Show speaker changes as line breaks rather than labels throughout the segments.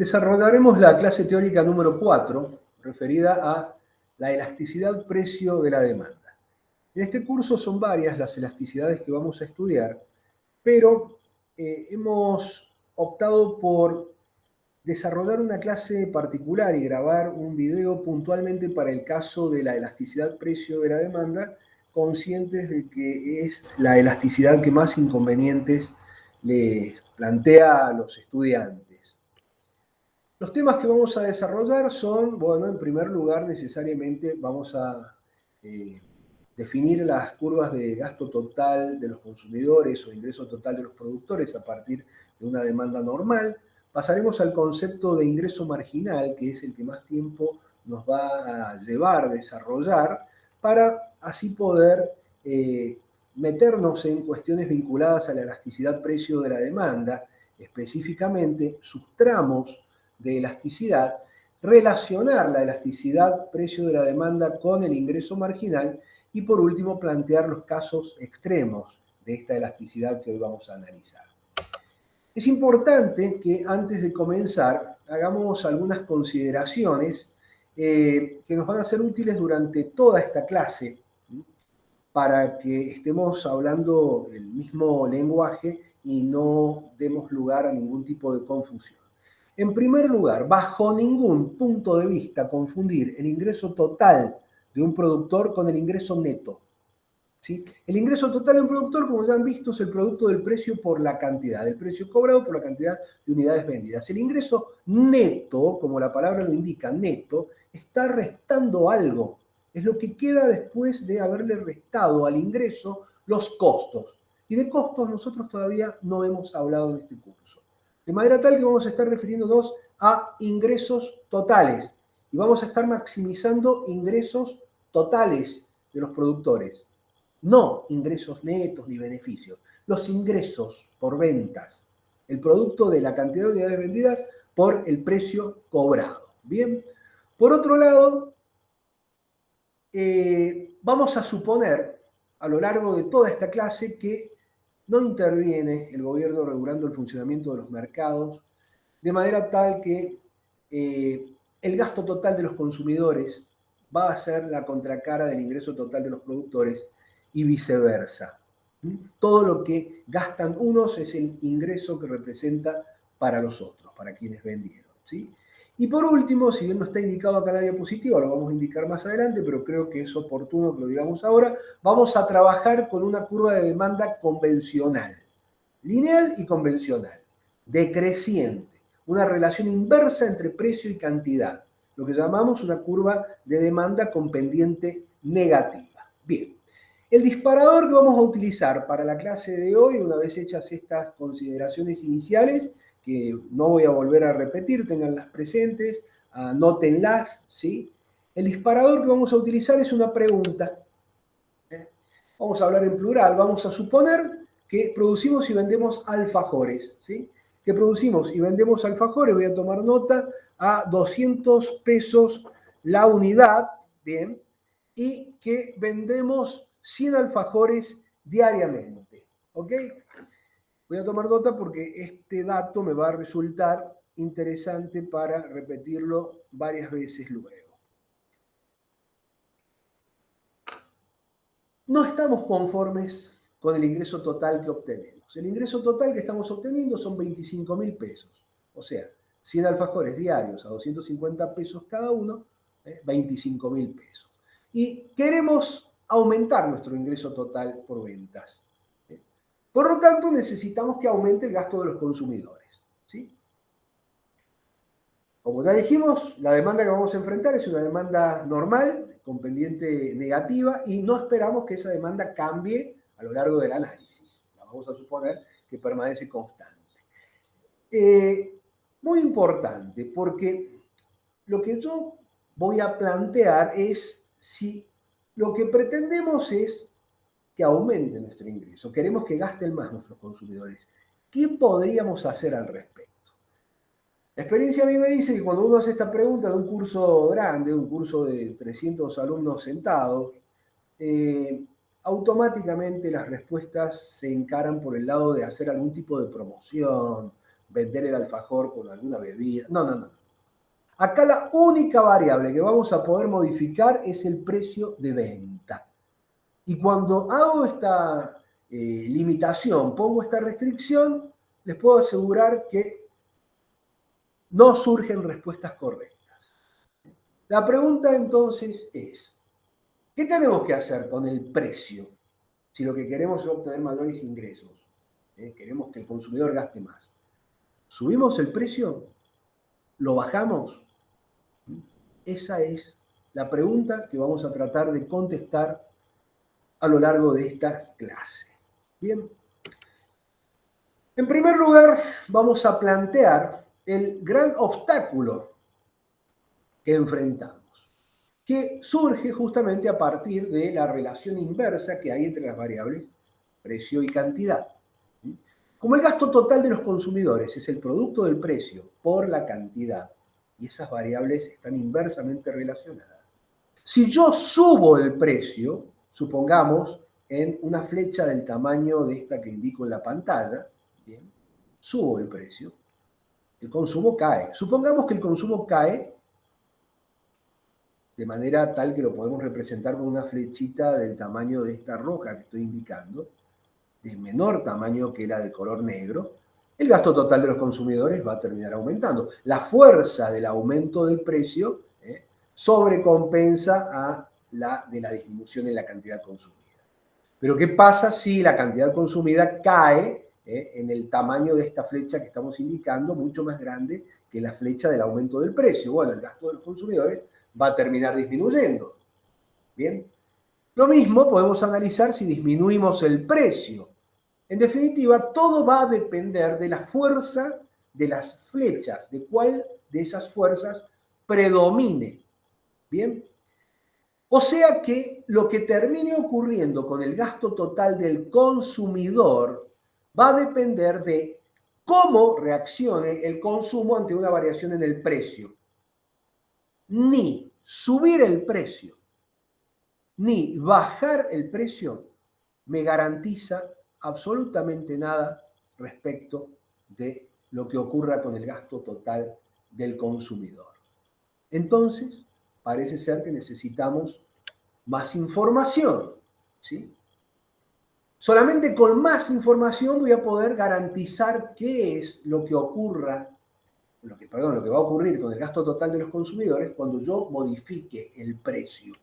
Desarrollaremos la clase teórica número 4, referida a la elasticidad precio de la demanda. En este curso son varias las elasticidades que vamos a estudiar, pero hemos optado por desarrollar una clase particular y grabar un video puntualmente para el caso de la elasticidad precio de la demanda, conscientes de que es la elasticidad que más inconvenientes les plantea a los estudiantes. Los temas que vamos a desarrollar son, bueno, en primer lugar, necesariamente vamos a definir las curvas de gasto total de los consumidores o ingreso total de los productores a partir de una demanda normal. Pasaremos al concepto de ingreso marginal, que es el que más tiempo nos va a llevar a desarrollar, para así poder meternos en cuestiones vinculadas a la elasticidad precio de la demanda, específicamente sus tramos de elasticidad, relacionar la elasticidad precio de la demanda con el ingreso marginal y por último plantear los casos extremos de esta elasticidad que hoy vamos a analizar. Es importante que antes de comenzar hagamos algunas consideraciones que nos van a ser útiles durante toda esta clase para que estemos hablando el mismo lenguaje y no demos lugar a ningún tipo de confusión. En primer lugar, bajo ningún punto de vista confundir el ingreso total de un productor con el ingreso neto. ¿Sí? El ingreso total de un productor, como ya han visto, es el producto del precio por la cantidad, del precio cobrado por la cantidad de unidades vendidas. El ingreso neto, como la palabra lo indica, neto, está restando algo. Es lo que queda después de haberle restado al ingreso los costos. Y de costos nosotros todavía no hemos hablado en este curso. De manera tal que vamos a estar refiriéndonos a ingresos totales. Y vamos a estar maximizando ingresos totales de los productores. No ingresos netos ni beneficios. Los ingresos por ventas. El producto de la cantidad de unidades vendidas por el precio cobrado. Bien. Por otro lado, vamos a suponer a lo largo de toda esta clase que no interviene el gobierno regulando el funcionamiento de los mercados, de manera tal que el gasto total de los consumidores va a ser la contracara del ingreso total de los productores y viceversa. Todo lo que gastan unos es el ingreso que representa para los otros, para quienes vendieron, ¿sí? Y por último, si bien no está indicado acá en la diapositiva, lo vamos a indicar más adelante, pero creo que es oportuno que lo digamos ahora, vamos a trabajar con una curva de demanda convencional, lineal y convencional, decreciente, una relación inversa entre precio y cantidad, lo que llamamos una curva de demanda con pendiente negativa. Bien, el disparador que vamos a utilizar para la clase de hoy, una vez hechas estas consideraciones iniciales, que no voy a volver a repetir, tenganlas presentes, anótenlas, ¿sí? El disparador que vamos a utilizar es una pregunta. Vamos a hablar en plural, vamos a suponer que producimos y vendemos alfajores, ¿sí? Que producimos y vendemos alfajores, voy a tomar nota, a 200 pesos la unidad, ¿bien? Y que vendemos 100 alfajores diariamente, ¿ok? Voy a tomar nota porque este dato me va a resultar interesante para repetirlo varias veces luego. No estamos conformes con el ingreso total que obtenemos. El ingreso total que estamos obteniendo son 25.000 pesos. O sea, 100 alfajores diarios a 250 pesos cada uno, 25.000 pesos. Y queremos aumentar nuestro ingreso total por ventas. Por lo tanto, necesitamos que aumente el gasto de los consumidores, ¿sí? Como ya dijimos, la demanda que vamos a enfrentar es una demanda normal, con pendiente negativa, y no esperamos que esa demanda cambie a lo largo del análisis. La vamos a suponer que permanece constante. Muy importante, porque lo que yo voy a plantear es si lo que pretendemos es que aumente nuestro ingreso, queremos que gasten más nuestros consumidores. ¿Qué podríamos hacer al respecto? La experiencia a mí me dice que cuando uno hace esta pregunta de un curso grande, un curso de 300 alumnos sentados, automáticamente las respuestas se encaran por el lado de hacer algún tipo de promoción, vender el alfajor con alguna bebida. No, no, no. Acá la única variable que vamos a poder modificar es el precio de venta. Y cuando hago esta limitación, pongo esta restricción, les puedo asegurar que no surgen respuestas correctas. La pregunta entonces es, ¿qué tenemos que hacer con el precio si lo que queremos es obtener mayores ingresos? Queremos que el consumidor gaste más. ¿Subimos el precio? ¿Lo bajamos? Esa es la pregunta que vamos a tratar de contestar a lo largo de esta clase. Bien. En primer lugar, vamos a plantear el gran obstáculo que enfrentamos, que surge justamente a partir de la relación inversa que hay entre las variables precio y cantidad. Como el gasto total de los consumidores es el producto del precio por la cantidad, y esas variables están inversamente relacionadas, si yo subo el precio, supongamos en una flecha del tamaño de esta que indico en la pantalla, bien, subo el precio, el consumo cae. Supongamos que el consumo cae de manera tal que lo podemos representar con una flechita del tamaño de esta roja que estoy indicando, de menor tamaño que la de color negro, el gasto total de los consumidores va a terminar aumentando. La fuerza del aumento del precio sobrecompensa a la de la disminución en la cantidad consumida. Pero ¿qué pasa si la cantidad consumida cae en el tamaño de esta flecha que estamos indicando, mucho más grande que la flecha del aumento del precio? Bueno, el gasto de los consumidores va a terminar disminuyendo. Bien. Lo mismo podemos analizar si disminuimos el precio. En definitiva, todo va a depender de la fuerza de las flechas, de cuál de esas fuerzas predomine. Bien. O sea que lo que termine ocurriendo con el gasto total del consumidor va a depender de cómo reaccione el consumo ante una variación en el precio. Ni subir el precio, ni bajar el precio me garantiza absolutamente nada respecto de lo que ocurra con el gasto total del consumidor. Entonces, parece ser que necesitamos más información, ¿sí? Solamente con más información voy a poder garantizar qué es lo que ocurra, lo que va a ocurrir con el gasto total de los consumidores cuando yo modifique el precio.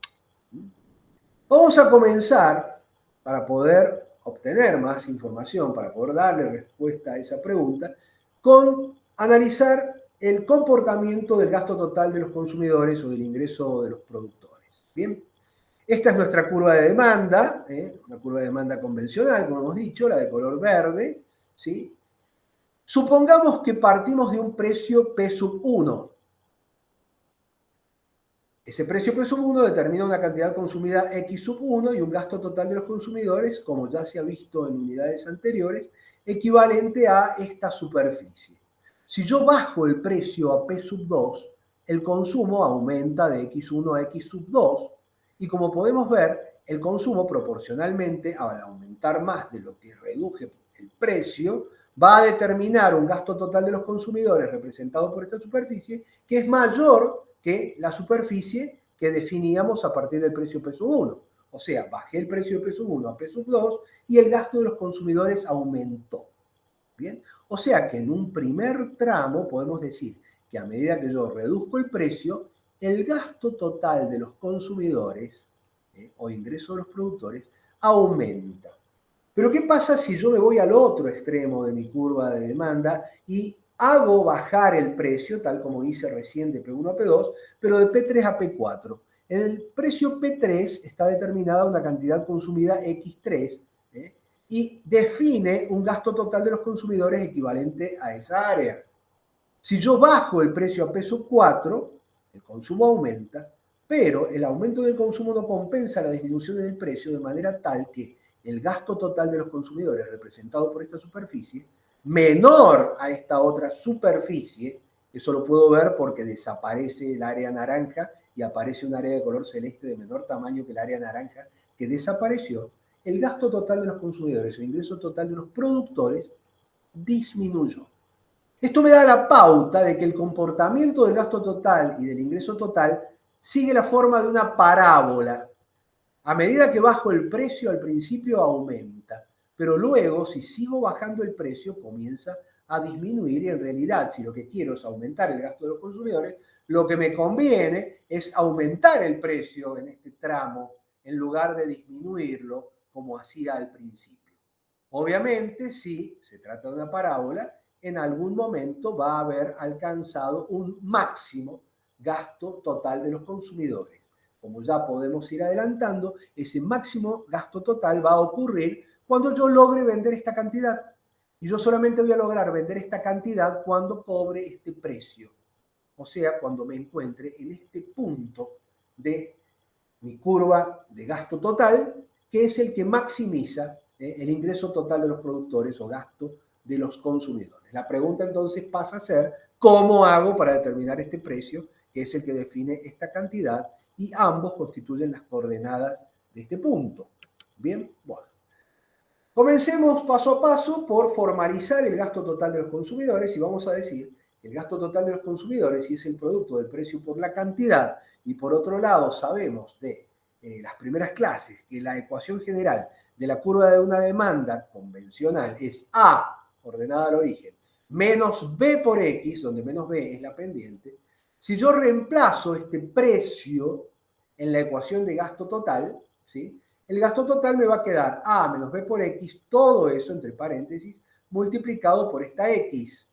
Vamos a comenzar, para poder obtener más información, para poder darle respuesta a esa pregunta, con analizar el comportamiento del gasto total de los consumidores o del ingreso de los productores. Bien, esta es nuestra curva de demanda, una curva de demanda convencional, como hemos dicho, la de color verde, ¿sí? Supongamos que partimos de un precio P sub 1. Ese precio P sub 1 determina una cantidad consumida X sub 1 y un gasto total de los consumidores, como ya se ha visto en unidades anteriores, equivalente a esta superficie. Si yo bajo el precio a P sub 2, el consumo aumenta de X1 a X sub 2, y como podemos ver, el consumo proporcionalmente, al aumentar más de lo que reduje el precio, va a determinar un gasto total de los consumidores representado por esta superficie que es mayor que la superficie que definíamos a partir del precio P sub 1. O sea, bajé el precio de P sub 1 a P sub 2 y el gasto de los consumidores aumentó. ¿Bien? O sea que en un primer tramo podemos decir que a medida que yo reduzco el precio, el gasto total de los consumidores o ingreso de los productores aumenta. Pero ¿qué pasa si yo me voy al otro extremo de mi curva de demanda y hago bajar el precio, tal como hice recién de P1 a P2, pero de P3 a P4? En el precio P3 está determinada una cantidad consumida X3 y define un gasto total de los consumidores equivalente a esa área. Si yo bajo el precio a P sub 4, el consumo aumenta, pero el aumento del consumo no compensa la disminución del precio, de manera tal que el gasto total de los consumidores representado por esta superficie, menor a esta otra superficie, eso lo puedo ver porque desaparece el área naranja y aparece un área de color celeste de menor tamaño que el área naranja que desapareció, el gasto total de los consumidores o ingreso total de los productores disminuyó. Esto me da la pauta de que el comportamiento del gasto total y del ingreso total sigue la forma de una parábola. A medida que bajo el precio, al principio aumenta, pero luego, si sigo bajando el precio, comienza a disminuir y en realidad, si lo que quiero es aumentar el gasto de los consumidores, lo que me conviene es aumentar el precio en este tramo en lugar de disminuirlo como hacía al principio. Obviamente, si se trata de una parábola, en algún momento va a haber alcanzado un máximo gasto total de los consumidores. Como ya podemos ir adelantando, ese máximo gasto total va a ocurrir cuando yo logre vender esta cantidad. Y yo solamente voy a lograr vender esta cantidad cuando cobre este precio. O sea, cuando me encuentre en este punto de mi curva de gasto total, que es el que maximiza el ingreso total de los productores o gasto de los consumidores. La pregunta entonces pasa a ser, ¿cómo hago para determinar este precio, que es el que define esta cantidad? Y ambos constituyen las coordenadas de este punto. Bien, bueno. Comencemos paso a paso por formalizar el gasto total de los consumidores y vamos a decir que el gasto total de los consumidores, si es el producto del precio por la cantidad, y por otro lado sabemos de las primeras clases que la ecuación general de la curva de una demanda convencional es A, ordenada al origen, menos B por X, donde menos B es la pendiente. Si yo reemplazo este precio en la ecuación de gasto total, ¿sí?, el gasto total me va a quedar A menos B por X, todo eso entre paréntesis, multiplicado por esta X.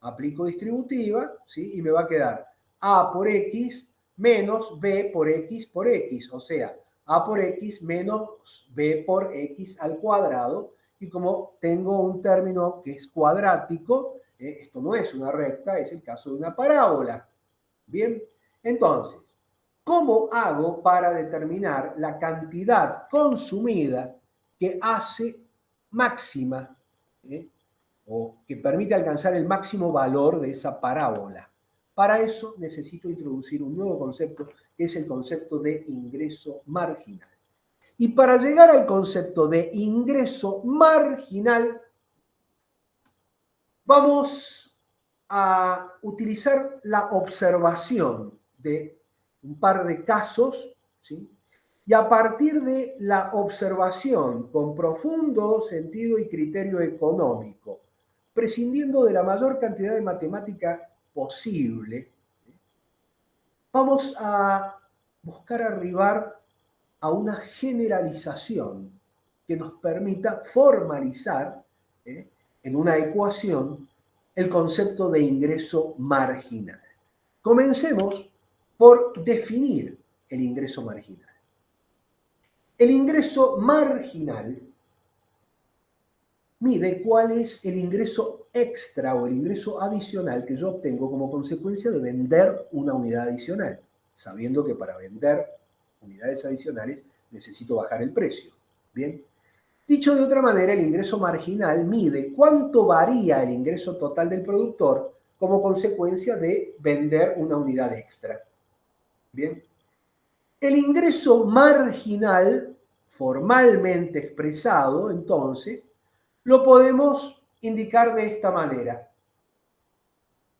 Aplico distributiva, ¿sí?, y me va a quedar A por X menos B por X, o sea, A por X menos B por X al cuadrado, y como tengo un término que es cuadrático, esto no es una recta, es el caso de una parábola. Bien, entonces, ¿cómo hago para determinar la cantidad consumida que hace máxima o que permite alcanzar el máximo valor de esa parábola? Para eso necesito introducir un nuevo concepto, que es el concepto de ingreso marginal. Y para llegar al concepto de ingreso marginal, vamos a utilizar la observación de un par de casos, ¿sí?, y a partir de la observación con profundo sentido y criterio económico, prescindiendo de la mayor cantidad de matemática posible, vamos a buscar arribar a una generalización que nos permita formalizar en una ecuación el concepto de ingreso marginal. Comencemos por definir el ingreso marginal. El ingreso marginal mide cuál es el ingreso extra o el ingreso adicional que yo obtengo como consecuencia de vender una unidad adicional, sabiendo que para vender unidades adicionales necesito bajar el precio. Bien. Dicho de otra manera, el ingreso marginal mide cuánto varía el ingreso total del productor como consecuencia de vender una unidad extra. Bien. El ingreso marginal, formalmente expresado, entonces, lo podemos indicar de esta manera.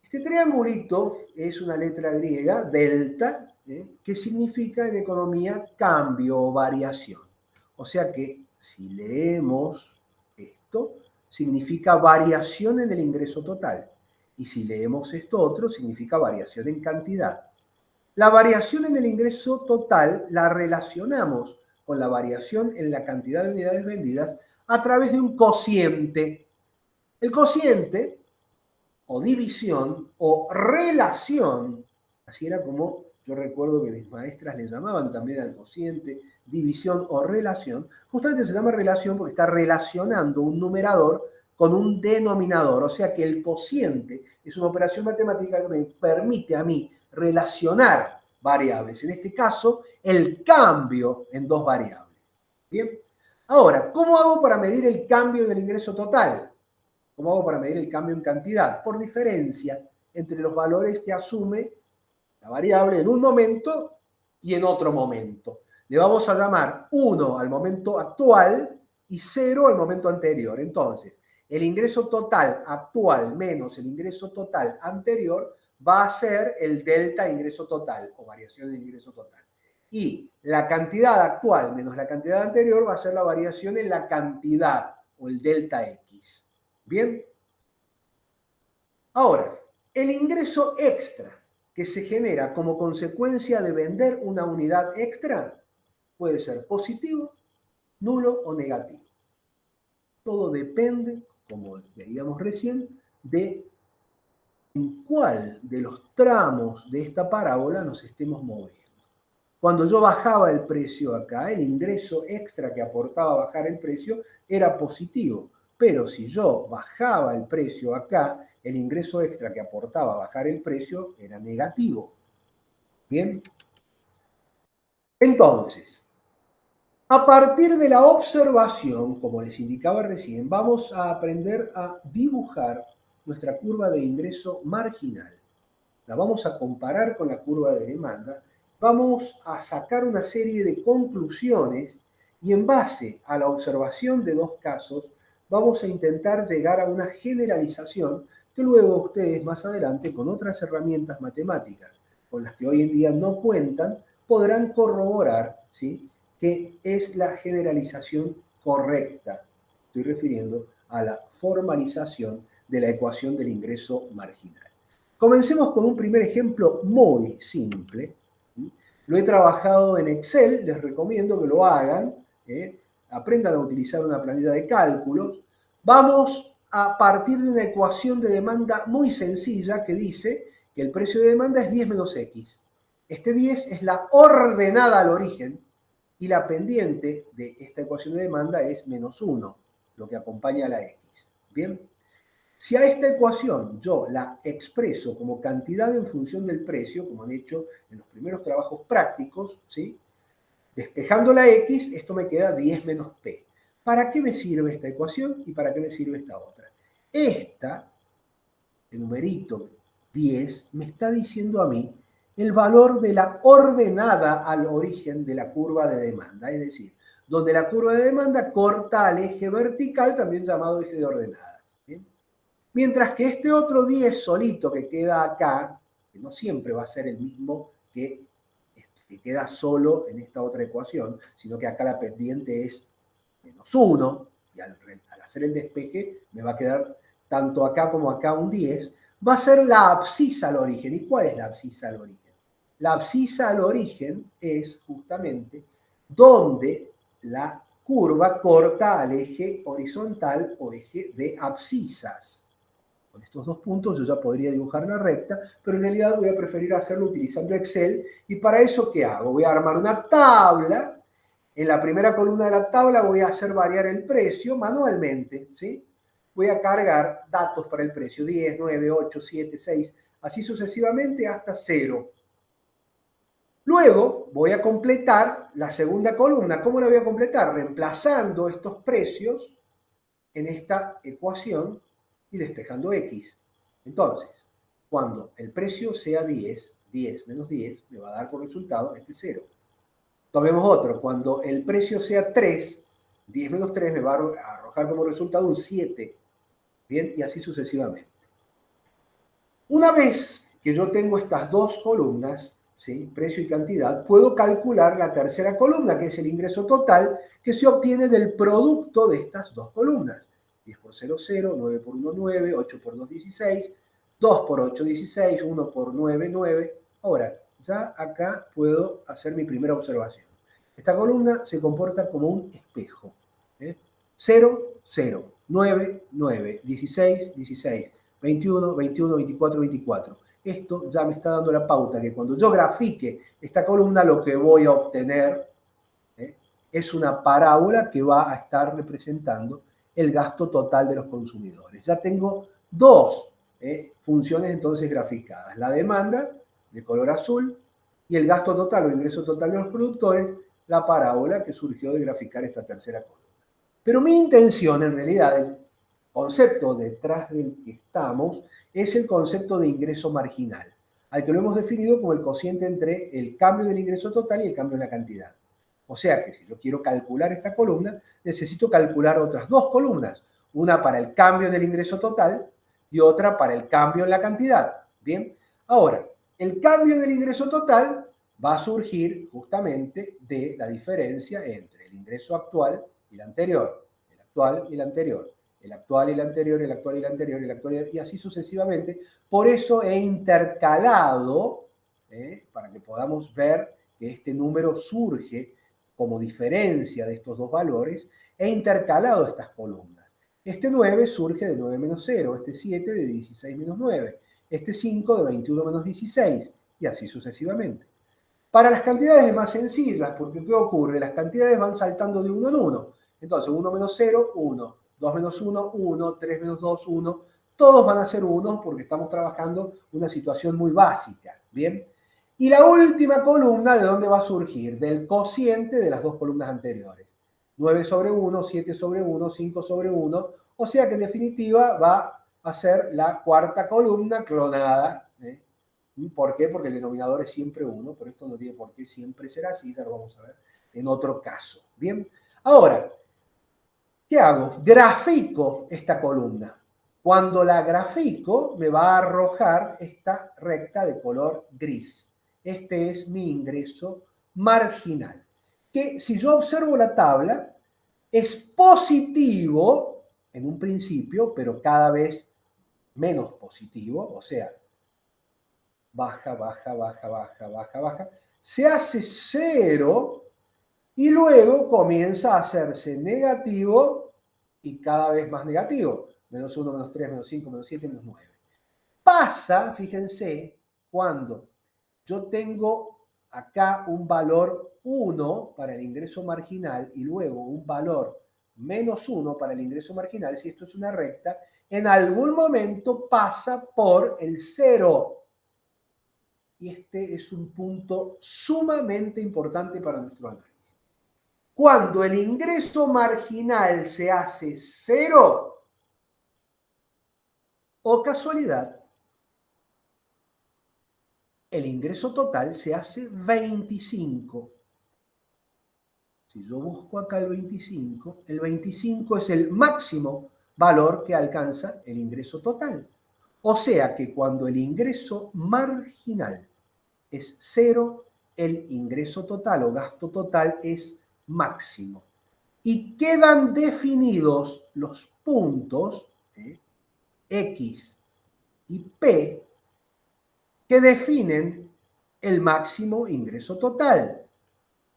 Este triangulito es una letra griega, delta, que significa en economía cambio o variación. O sea que si leemos esto, significa variación en el ingreso total. Y si leemos esto otro, significa variación en cantidad. La variación en el ingreso total la relacionamos con la variación en la cantidad de unidades vendidas a través de un cociente. El cociente, o división, o relación, así era como yo recuerdo que mis maestras le llamaban también al cociente, división o relación, justamente se llama relación porque está relacionando un numerador con un denominador, o sea que el cociente es una operación matemática que me permite a mí relacionar variables, en este caso el cambio en dos variables. Bien, ahora, ¿cómo hago para medir el cambio en el ingreso total? ¿Cómo hago para medir el cambio en cantidad? Por diferencia entre los valores que asume la variable en un momento y en otro momento. Le vamos a llamar 1 al momento actual y 0 al momento anterior. Entonces, el ingreso total actual menos el ingreso total anterior va a ser el delta ingreso total o variación del ingreso total. Y la cantidad actual menos la cantidad anterior va a ser la variación en la cantidad o el delta X. ¿Bien? Ahora, el ingreso extra que se genera como consecuencia de vender una unidad extra puede ser positivo, nulo o negativo. Todo depende, como veíamos recién, de en cuál de los tramos de esta parábola nos estemos moviendo. Cuando yo bajaba el precio acá, el ingreso extra que aportaba bajar el precio era positivo. Pero si yo bajaba el precio acá, el ingreso extra que aportaba bajar el precio era negativo. ¿Bien? Entonces, a partir de la observación, como les indicaba recién, vamos a aprender a dibujar nuestra curva de ingreso marginal. La vamos a comparar con la curva de demanda, vamos a sacar una serie de conclusiones y en base a la observación de dos casos vamos a intentar llegar a una generalización que luego ustedes más adelante con otras herramientas matemáticas con las que hoy en día no cuentan podrán corroborar, ¿sí?, que es la generalización correcta. Estoy refiriendo a la formalización de la ecuación del ingreso marginal. Comencemos con un primer ejemplo muy simple. Lo he trabajado en Excel, les recomiendo que lo hagan, aprendan a utilizar una planilla de cálculos. Vamos a partir de una ecuación de demanda muy sencilla que dice que el precio de demanda es 10 menos X. Este 10 es la ordenada al origen y la pendiente de esta ecuación de demanda es menos 1, lo que acompaña a la X. ¿Bien? Si a esta ecuación yo la expreso como cantidad en función del precio, como han hecho en los primeros trabajos prácticos, ¿sí?, despejando la X, esto me queda 10 menos P. ¿Para qué me sirve esta ecuación y para qué me sirve esta otra? Esta, el numerito 10, me está diciendo a mí el valor de la ordenada al origen de la curva de demanda, es decir, donde la curva de demanda corta al eje vertical, también llamado eje de ordenada. ¿Bien? Mientras que este otro 10 solito que queda acá, que no siempre va a ser el mismo que queda solo en esta otra ecuación, sino que acá la pendiente es menos 1, y al hacer el despeje me va a quedar tanto acá como acá un 10, va a ser la abscisa al origen. ¿Y cuál es la abscisa al origen? La abscisa al origen es justamente donde la curva corta al eje horizontal o eje de abscisas. Con estos dos puntos yo ya podría dibujar una recta, pero en realidad voy a preferir hacerlo utilizando Excel. ¿Y para eso qué hago? Voy a armar una tabla. En la primera columna de la tabla voy a hacer variar el precio manualmente, ¿sí? Voy a cargar datos para el precio, 10, 9, 8, 7, 6, así sucesivamente hasta 0. Luego voy a completar la segunda columna. ¿Cómo la voy a completar? Reemplazando estos precios en esta ecuación y despejando X. Entonces, cuando el precio sea 10, 10 menos 10, me va a dar por resultado este 0. Tomemos otro. Cuando el precio sea 3, 10 menos 3 me va a arrojar como resultado un 7. Bien, y así sucesivamente. Una vez que yo tengo estas dos columnas, ¿sí?, precio y cantidad, puedo calcular la tercera columna, que es el ingreso total, que se obtiene del producto de estas dos columnas. 10 por 0, 0, 9 por 1, 9, 8 por 2, 16, 2 por 8, 16, 1 por 9, 9. Ahora, ya acá puedo hacer mi primera observación. Esta columna se comporta como un espejo. 0, 0, 9, 9, 16, 16, 21, 21, 24, 24. Esto ya me está dando la pauta que cuando yo grafique esta columna lo que voy a obtener es una parábola que va a estar representando el gasto total de los consumidores. Ya tengo dos funciones entonces graficadas. La demanda, de color azul, y el gasto total o ingreso total de los productores, la parábola que surgió de graficar esta tercera columna. Pero mi intención, en realidad, el concepto detrás del que estamos, es el concepto de ingreso marginal, al que lo hemos definido como el cociente entre el cambio del ingreso total y el cambio en la cantidad. O sea que si yo quiero calcular esta columna, necesito calcular otras dos columnas. Una para el cambio en el ingreso total y otra para el cambio en la cantidad. Bien, ahora, el cambio en el ingreso total va a surgir justamente de la diferencia entre el ingreso actual y el anterior, el actual y el anterior, el actual y el anterior, el actual y el anterior, el actual y así sucesivamente. Por eso he intercalado, para que podamos ver que este número surge como diferencia de estos dos valores, he intercalado estas columnas. Este 9 surge de 9 menos 0, este 7 de 16 menos 9, este 5 de 21 menos 16, y así sucesivamente. Para las cantidades más sencillas, porque ¿qué ocurre? Las cantidades van saltando de uno en uno. Entonces, 1 menos 0, 1. 2 menos 1, 1. 3 menos 2, 1. Todos van a ser 1 porque estamos trabajando una situación muy básica. ¿Bien? Y la última columna, ¿de dónde va a surgir? Del cociente de las dos columnas anteriores. 9 sobre 1, 7 sobre 1, 5 sobre 1. O sea que en definitiva va a ser la cuarta columna clonada. ¿Por qué? Porque el denominador es siempre 1, pero esto no tiene por qué siempre ser así, ya lo vamos a ver en otro caso. Bien, ahora, ¿qué hago? Grafico esta columna. Cuando la grafico, me va a arrojar esta recta de color gris. Este es mi ingreso marginal. Que si yo observo la tabla, es positivo en un principio, pero cada vez menos positivo, o sea, baja, baja, baja, baja, baja, baja, se hace 0 y luego comienza a hacerse negativo y cada vez más negativo. Menos 1, menos 3, menos 5, menos 7, menos 9. Pasa, fíjense, cuando yo tengo acá un valor 1 para el ingreso marginal y luego un valor menos 1 para el ingreso marginal, si esto es una recta, en algún momento pasa por el 0. Y este es un punto sumamente importante para nuestro análisis. Cuando el ingreso marginal se hace 0, o casualidad, el ingreso total se hace 25. Si yo busco acá el 25 es el máximo valor que alcanza el ingreso total. O sea que cuando el ingreso marginal es 0, el ingreso total o gasto total es máximo. Y quedan definidos los puntos X y P que definen el máximo ingreso total.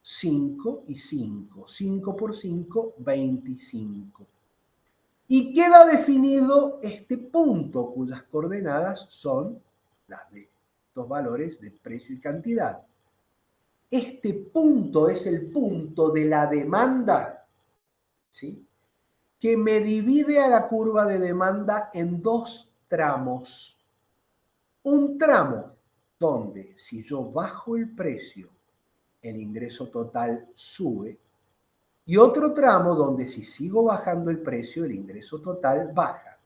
5 y 5. 5 por 5, 25. Y queda definido este punto cuyas coordenadas son las de estos valores de precio y cantidad. Este punto es el punto de la demanda, ¿sí?, que me divide a la curva de demanda en dos tramos. Un tramo donde si yo bajo el precio, el ingreso total sube, y otro tramo donde si sigo bajando el precio, el ingreso total baja.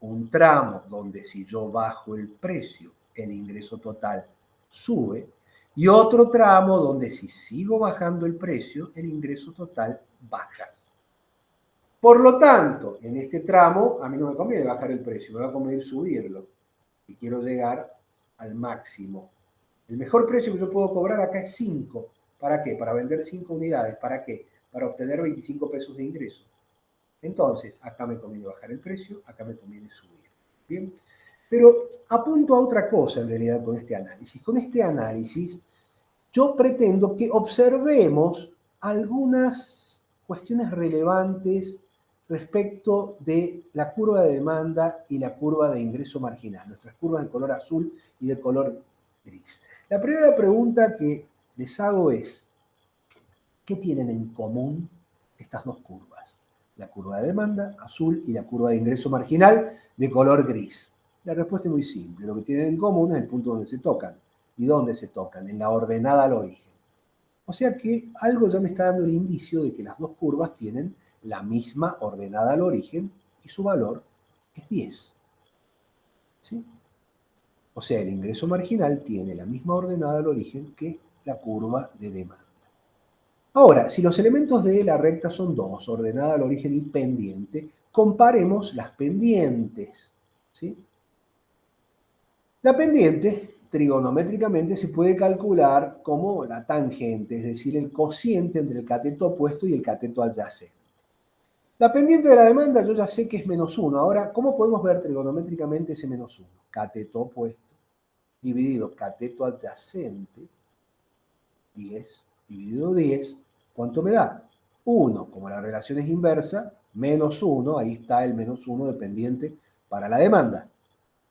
Un tramo donde si yo bajo el precio, el ingreso total sube, y otro tramo donde si sigo bajando el precio, el ingreso total baja. Por lo tanto, en este tramo a mí no me conviene bajar el precio, me va a convenir subirlo. Y quiero llegar al máximo. El mejor precio que yo puedo cobrar acá es 5. ¿Para qué? Para vender 5 unidades. ¿Para qué? Para obtener 25 pesos de ingreso. Entonces, acá me conviene bajar el precio, acá me conviene subir. ¿Bien? Pero apunto a otra cosa en realidad con este análisis. Con este análisis yo pretendo que observemos algunas cuestiones relevantes respecto de la curva de demanda y la curva de ingreso marginal, nuestras curvas de color azul y de color gris. La primera pregunta que les hago es, ¿qué tienen en común estas dos curvas? La curva de demanda, azul, y la curva de ingreso marginal, de color gris. La respuesta es muy simple. Lo que tienen en común es el punto donde se tocan. ¿Y dónde se tocan? En la ordenada al origen. O sea que algo ya me está dando el indicio de que las dos curvas tienen la misma ordenada al origen y su valor es 10. ¿Sí? O sea, el ingreso marginal tiene la misma ordenada al origen que la curva de demanda. Ahora, si los elementos de la recta son dos, ordenada al origen y pendiente, comparemos las pendientes, ¿sí? La pendiente, trigonométricamente, se puede calcular como la tangente, es decir, el cociente entre el cateto opuesto y el cateto adyacente. La pendiente de la demanda yo ya sé que es -1. Ahora, ¿cómo podemos ver trigonométricamente ese -1? Cateto opuesto dividido cateto adyacente, 10 dividido 10, ¿cuánto me da? 1, como la relación es inversa, -1, ahí está el -1 de pendiente para la demanda.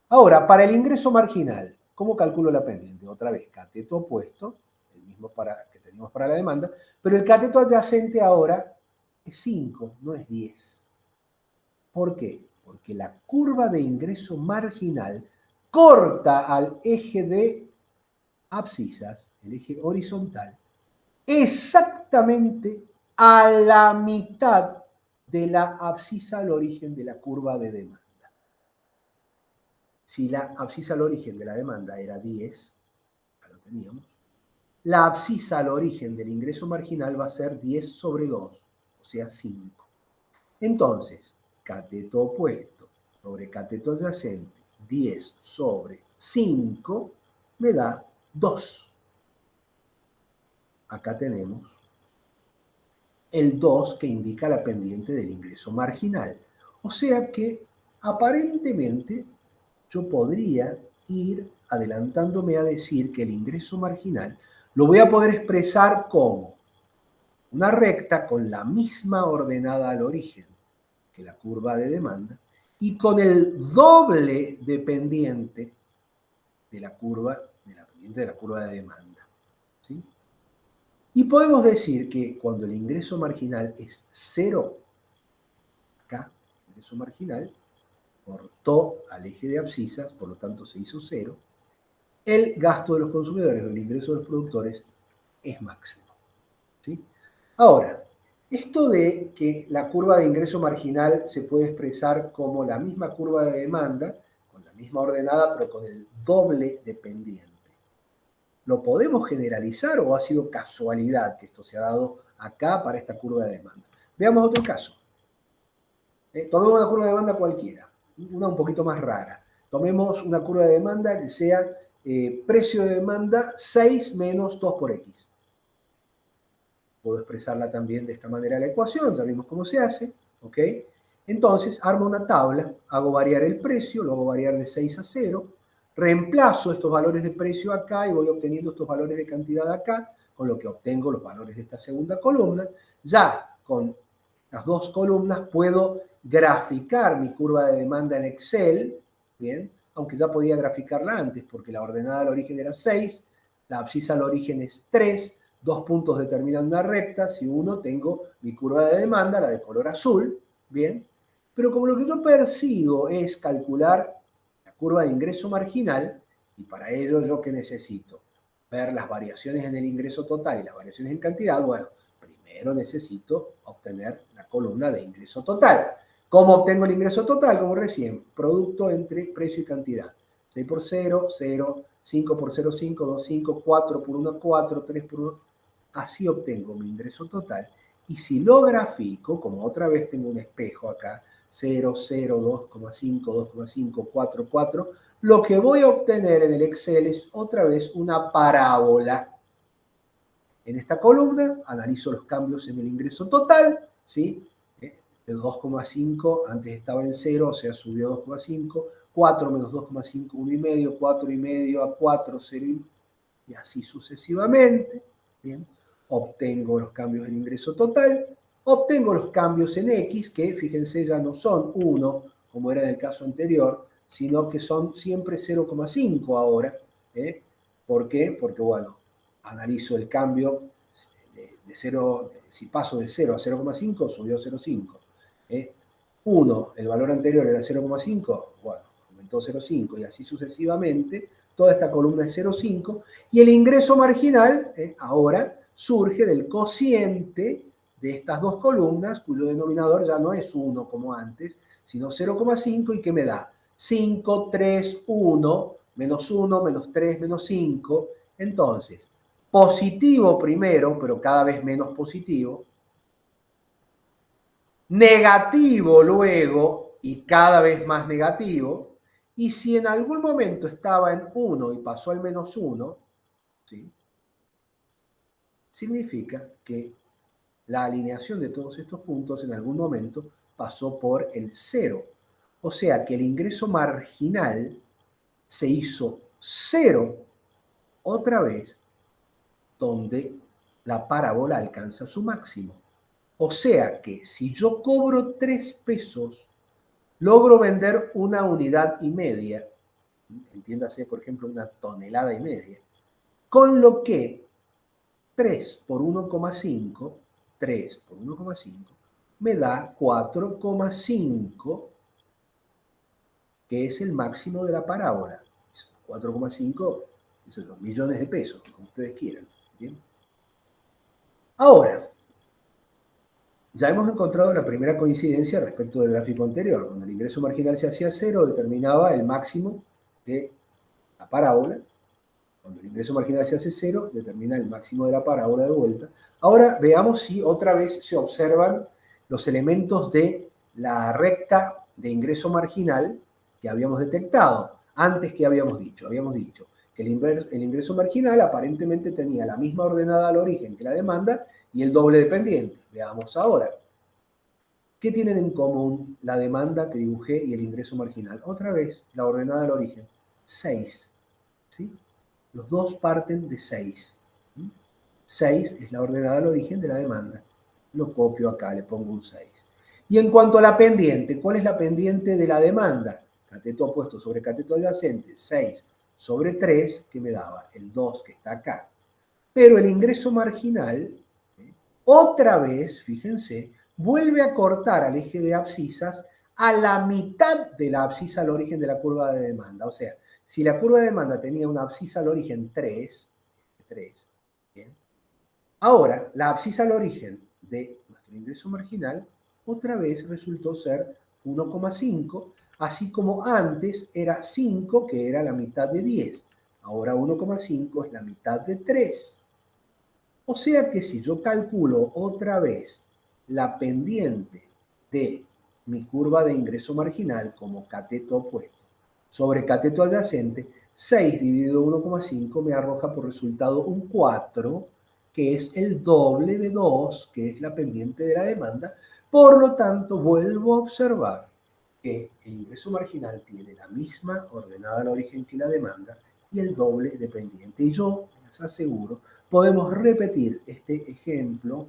Ahora, para el ingreso marginal, ¿cómo calculo la pendiente? Otra vez, cateto opuesto, el mismo que teníamos para la demanda, pero el cateto adyacente ahora es 5, no es 10. ¿Por qué? Porque la curva de ingreso marginal corta al eje de abscisas, el eje horizontal, exactamente a la mitad de la abscisa al origen de la curva de demanda. Si la abscisa al origen de la demanda era 10, ya lo teníamos, la abscisa al origen del ingreso marginal va a ser 10 sobre 2, o sea 5. Entonces, cateto opuesto sobre cateto adyacente, 10 sobre 5, me da 2. Acá tenemos el 2 que indica la pendiente del ingreso marginal. O sea que aparentemente yo podría ir adelantándome a decir que el ingreso marginal lo voy a poder expresar como una recta con la misma ordenada al origen que la curva de demanda y con el doble de pendiente de la curva de demanda. ¿Sí? Y podemos decir que cuando el ingreso marginal es 0, acá, el ingreso marginal cortó al eje de abscisas, por lo tanto se hizo 0, el gasto de los consumidores o el ingreso de los productores es máximo. ¿Sí? Ahora, esto de que la curva de ingreso marginal se puede expresar como la misma curva de demanda, con la misma ordenada, pero con el doble de pendiente, ¿lo podemos generalizar o ha sido casualidad que esto se ha dado acá para esta curva de demanda? Veamos otro caso. Tomemos una curva de demanda cualquiera, una un poquito más rara. Tomemos una curva de demanda que sea precio de demanda 6 menos 2 por X. Puedo expresarla también de esta manera la ecuación, ya vimos cómo se hace, ¿ok? Entonces, armo una tabla, hago variar el precio, lo hago variar de 6 a 0, reemplazo estos valores de precio acá y voy obteniendo estos valores de cantidad acá, con lo que obtengo los valores de esta segunda columna. Ya con las dos columnas puedo graficar mi curva de demanda en Excel, ¿bien? Aunque ya podía graficarla antes, porque la ordenada al origen era 6, la abscisa al origen es 3, 2 puntos determinan una recta, si uno tengo mi curva de demanda, la de color azul, ¿bien? Pero como lo que yo persigo es calcular la curva de ingreso marginal, y para ello yo ¿qué necesito? Ver las variaciones en el ingreso total y las variaciones en cantidad, bueno, primero necesito obtener la columna de ingreso total. ¿Cómo obtengo el ingreso total? Como recién, producto entre precio y cantidad. 6 por 0, 0, 5 por 0, 5, 2, 5, 4 por 1, 4, 3 por 1. Así obtengo mi ingreso total. Y si lo grafico, como otra vez tengo un espejo acá, 0, 0, 2,5, 2,5, 4, 4, lo que voy a obtener en el Excel es otra vez una parábola. En esta columna analizo los cambios en el ingreso total, ¿sí? De 2,5, antes estaba en 0, o sea, subió 2,5, 4 menos 2,5, 1,5, 4,5 a 4, 0, y así sucesivamente, ¿bien? Obtengo los cambios en ingreso total, obtengo los cambios en X, que fíjense ya no son 1, como era en el caso anterior, sino que son siempre 0,5 ahora. ¿Por qué? Porque, bueno, analizo el cambio de 0, si paso de 0 a 0,5, subió 0,5. 1, el valor anterior era 0,5, bueno, aumentó 0,5 y así sucesivamente. Toda esta columna es 0,5 y el ingreso marginal ahora surge del cociente de estas dos columnas, cuyo denominador ya no es 1 como antes, sino 0,5 y que me da 5, 3, 1, menos 1, menos 3, menos 5. Entonces, positivo primero, pero cada vez menos positivo, negativo luego y cada vez más negativo, y si en algún momento estaba en 1 y pasó al -1, ¿sí? Significa que la alineación de todos estos puntos en algún momento pasó por el 0. O sea que el ingreso marginal se hizo 0 otra vez donde la parábola alcanza su máximo. O sea que si yo cobro 3 pesos, logro vender una unidad y media, entiéndase por ejemplo una tonelada y media, con lo que 3 por 1,5, 3 por 1,5 me da 4,5, que es el máximo de la parábola. 4,5 son los millones de pesos, como ustedes quieran. ¿Bien? Ahora, ya hemos encontrado la primera coincidencia respecto del gráfico anterior. Cuando el ingreso marginal se hacía 0, determinaba el máximo de la parábola. Cuando el ingreso marginal se hace 0, determina el máximo de la parábola de vuelta. Ahora veamos si otra vez se observan los elementos de la recta de ingreso marginal que habíamos detectado. Antes, ¿qué habíamos dicho? Habíamos dicho que el ingreso marginal aparentemente tenía la misma ordenada al origen que la demanda y el doble dependiente. Veamos ahora. ¿Qué tienen en común la demanda que dibujé y el ingreso marginal? Otra vez, la ordenada al origen. 6. ¿Sí? Los dos parten de 6. 6 es la ordenada al origen de la demanda. Lo copio acá, le pongo un 6. Y en cuanto a la pendiente, ¿cuál es la pendiente de la demanda? Cateto opuesto sobre cateto adyacente, 6 sobre 3, que me daba el 2 que está acá. Pero el ingreso marginal, otra vez, fíjense, vuelve a cortar al eje de abscisas a la mitad de la abscisa al origen de la curva de demanda. O sea, si la curva de demanda tenía una abscisa al origen 3, ¿bien? Ahora, la abscisa al origen de nuestro ingreso marginal otra vez resultó ser 1,5, así como antes era 5, que era la mitad de 10. Ahora 1,5 es la mitad de 3. O sea que si yo calculo otra vez la pendiente de mi curva de ingreso marginal como cateto opuesto sobre cateto adyacente, 6 dividido 1,5 me arroja por resultado un 4, que es el doble de 2, que es la pendiente de la demanda. Por lo tanto, vuelvo a observar que el ingreso marginal tiene la misma ordenada al origen que la demanda y el doble de pendiente. Y yo les aseguro, podemos repetir este ejemplo,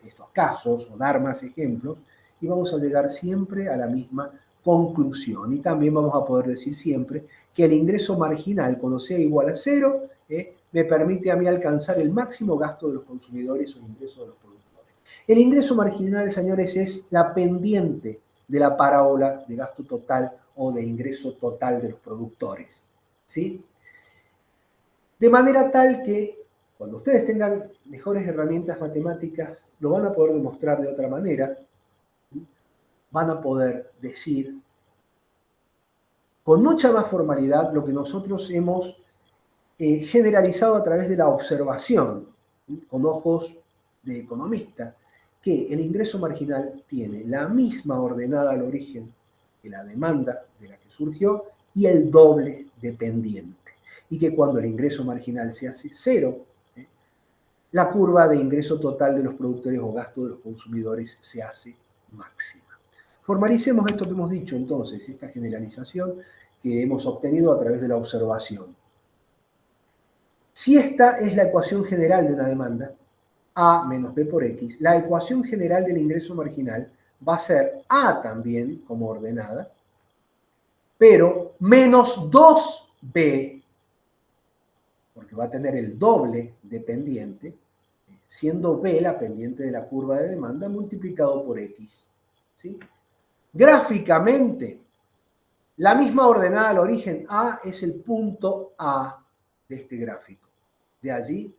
estos casos, o dar más ejemplos, y vamos a llegar siempre a la misma conclusión. Y también vamos a poder decir siempre que el ingreso marginal, cuando sea igual a 0, me permite a mí alcanzar el máximo gasto de los consumidores o el ingreso de los productores. El ingreso marginal, señores, es la pendiente de la parábola de gasto total o de ingreso total de los productores. ¿Sí? De manera tal que cuando ustedes tengan mejores herramientas matemáticas, lo van a poder demostrar de otra manera. Van a poder decir con mucha más formalidad lo que nosotros hemos generalizado a través de la observación, con ojos de economista, que el ingreso marginal tiene la misma ordenada al origen que la demanda de la que surgió y el doble dependiente. Y que cuando el ingreso marginal se hace 0, la curva de ingreso total de los productores o gasto de los consumidores se hace máxima. Formalicemos esto que hemos dicho entonces, esta generalización que hemos obtenido a través de la observación. Si esta es la ecuación general de una demanda, A menos B por X, la ecuación general del ingreso marginal va a ser A también como ordenada, pero menos 2B, porque va a tener el doble dependiente, siendo B la pendiente de la curva de demanda multiplicado por X. ¿Sí? Gráficamente, la misma ordenada al origen A es el punto A de este gráfico. De allí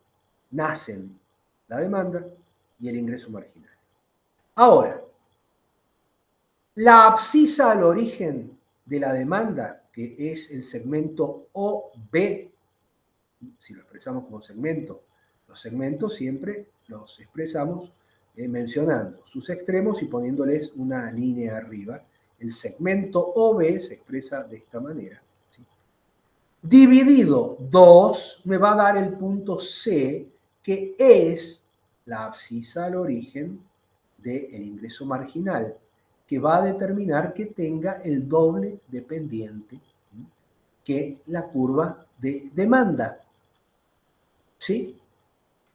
nacen la demanda y el ingreso marginal. Ahora, la abscisa al origen de la demanda, que es el segmento OB, si lo expresamos como segmento, los segmentos siempre los expresamos mencionando sus extremos y poniéndoles una línea arriba. El segmento OB se expresa de esta manera. ¿Sí? Dividido 2 me va a dar el punto C, que es la abscisa al origen del ingreso marginal, que va a determinar que tenga el doble de pendiente que la curva de demanda. ¿Sí?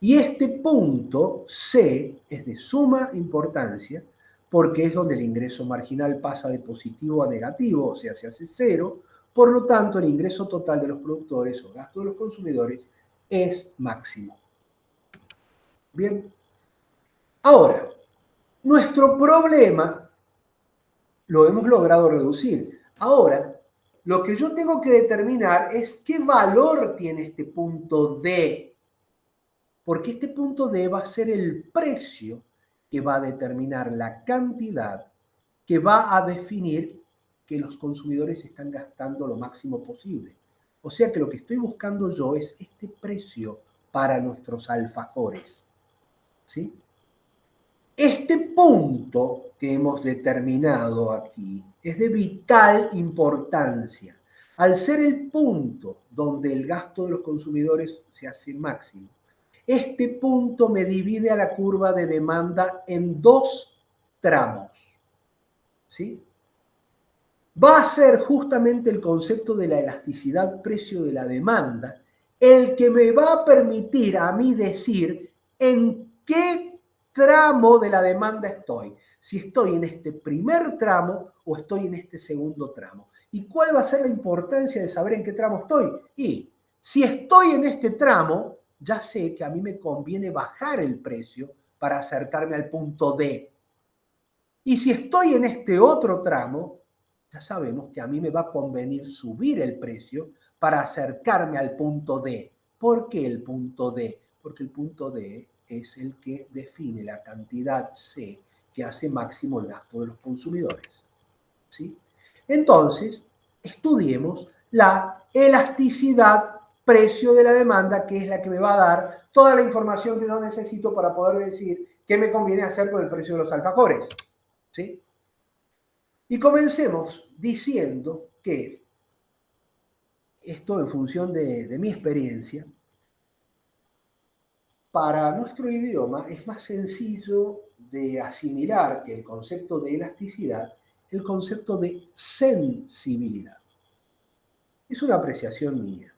Y este punto C es de suma importancia porque es donde el ingreso marginal pasa de positivo a negativo, o sea, se hace cero. Por lo tanto, el ingreso total de los productores o gasto de los consumidores es máximo. Bien. Ahora, nuestro problema lo hemos logrado reducir. Ahora, lo que yo tengo que determinar es qué valor tiene este punto D. Porque este punto D va a ser el precio que va a determinar la cantidad que va a definir que los consumidores están gastando lo máximo posible. O sea que lo que estoy buscando yo es este precio para nuestros alfajores. ¿Sí? Este punto que hemos determinado aquí es de vital importancia. Al ser el punto donde el gasto de los consumidores se hace máximo, este punto me divide a la curva de demanda en dos tramos. ¿Sí? Va a ser justamente el concepto de la elasticidad precio de la demanda el que me va a permitir a mí decir en qué tramo de la demanda estoy. Si estoy en este primer tramo o estoy en este segundo tramo. ¿Y cuál va a ser la importancia de saber en qué tramo estoy? Y si estoy en este tramo, ya sé que a mí me conviene bajar el precio para acercarme al punto D. Y si estoy en este otro tramo, ya sabemos que a mí me va a convenir subir el precio para acercarme al punto D. ¿Por qué el punto D? Porque el punto D es el que define la cantidad C que hace máximo el gasto de los consumidores. ¿Sí? Entonces, estudiemos la elasticidad precio de la demanda, que es la que me va a dar toda la información que yo necesito para poder decir qué me conviene hacer con el precio de los alfajores. ¿Sí? Y comencemos diciendo que esto en función de mi experiencia, para nuestro idioma es más sencillo de asimilar que el concepto de elasticidad, el concepto de sensibilidad. Es una apreciación mía.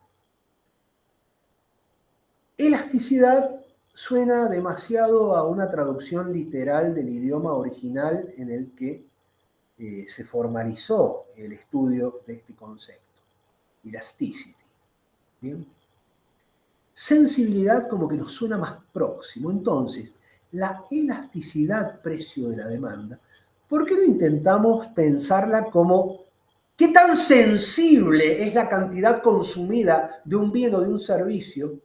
Elasticidad suena demasiado a una traducción literal del idioma original en el que se formalizó el estudio de este concepto, elasticity. ¿Bien? Sensibilidad como que nos suena más próximo. Entonces, la elasticidad precio de la demanda, ¿por qué no intentamos pensarla como qué tan sensible es la cantidad consumida de un bien o de un servicio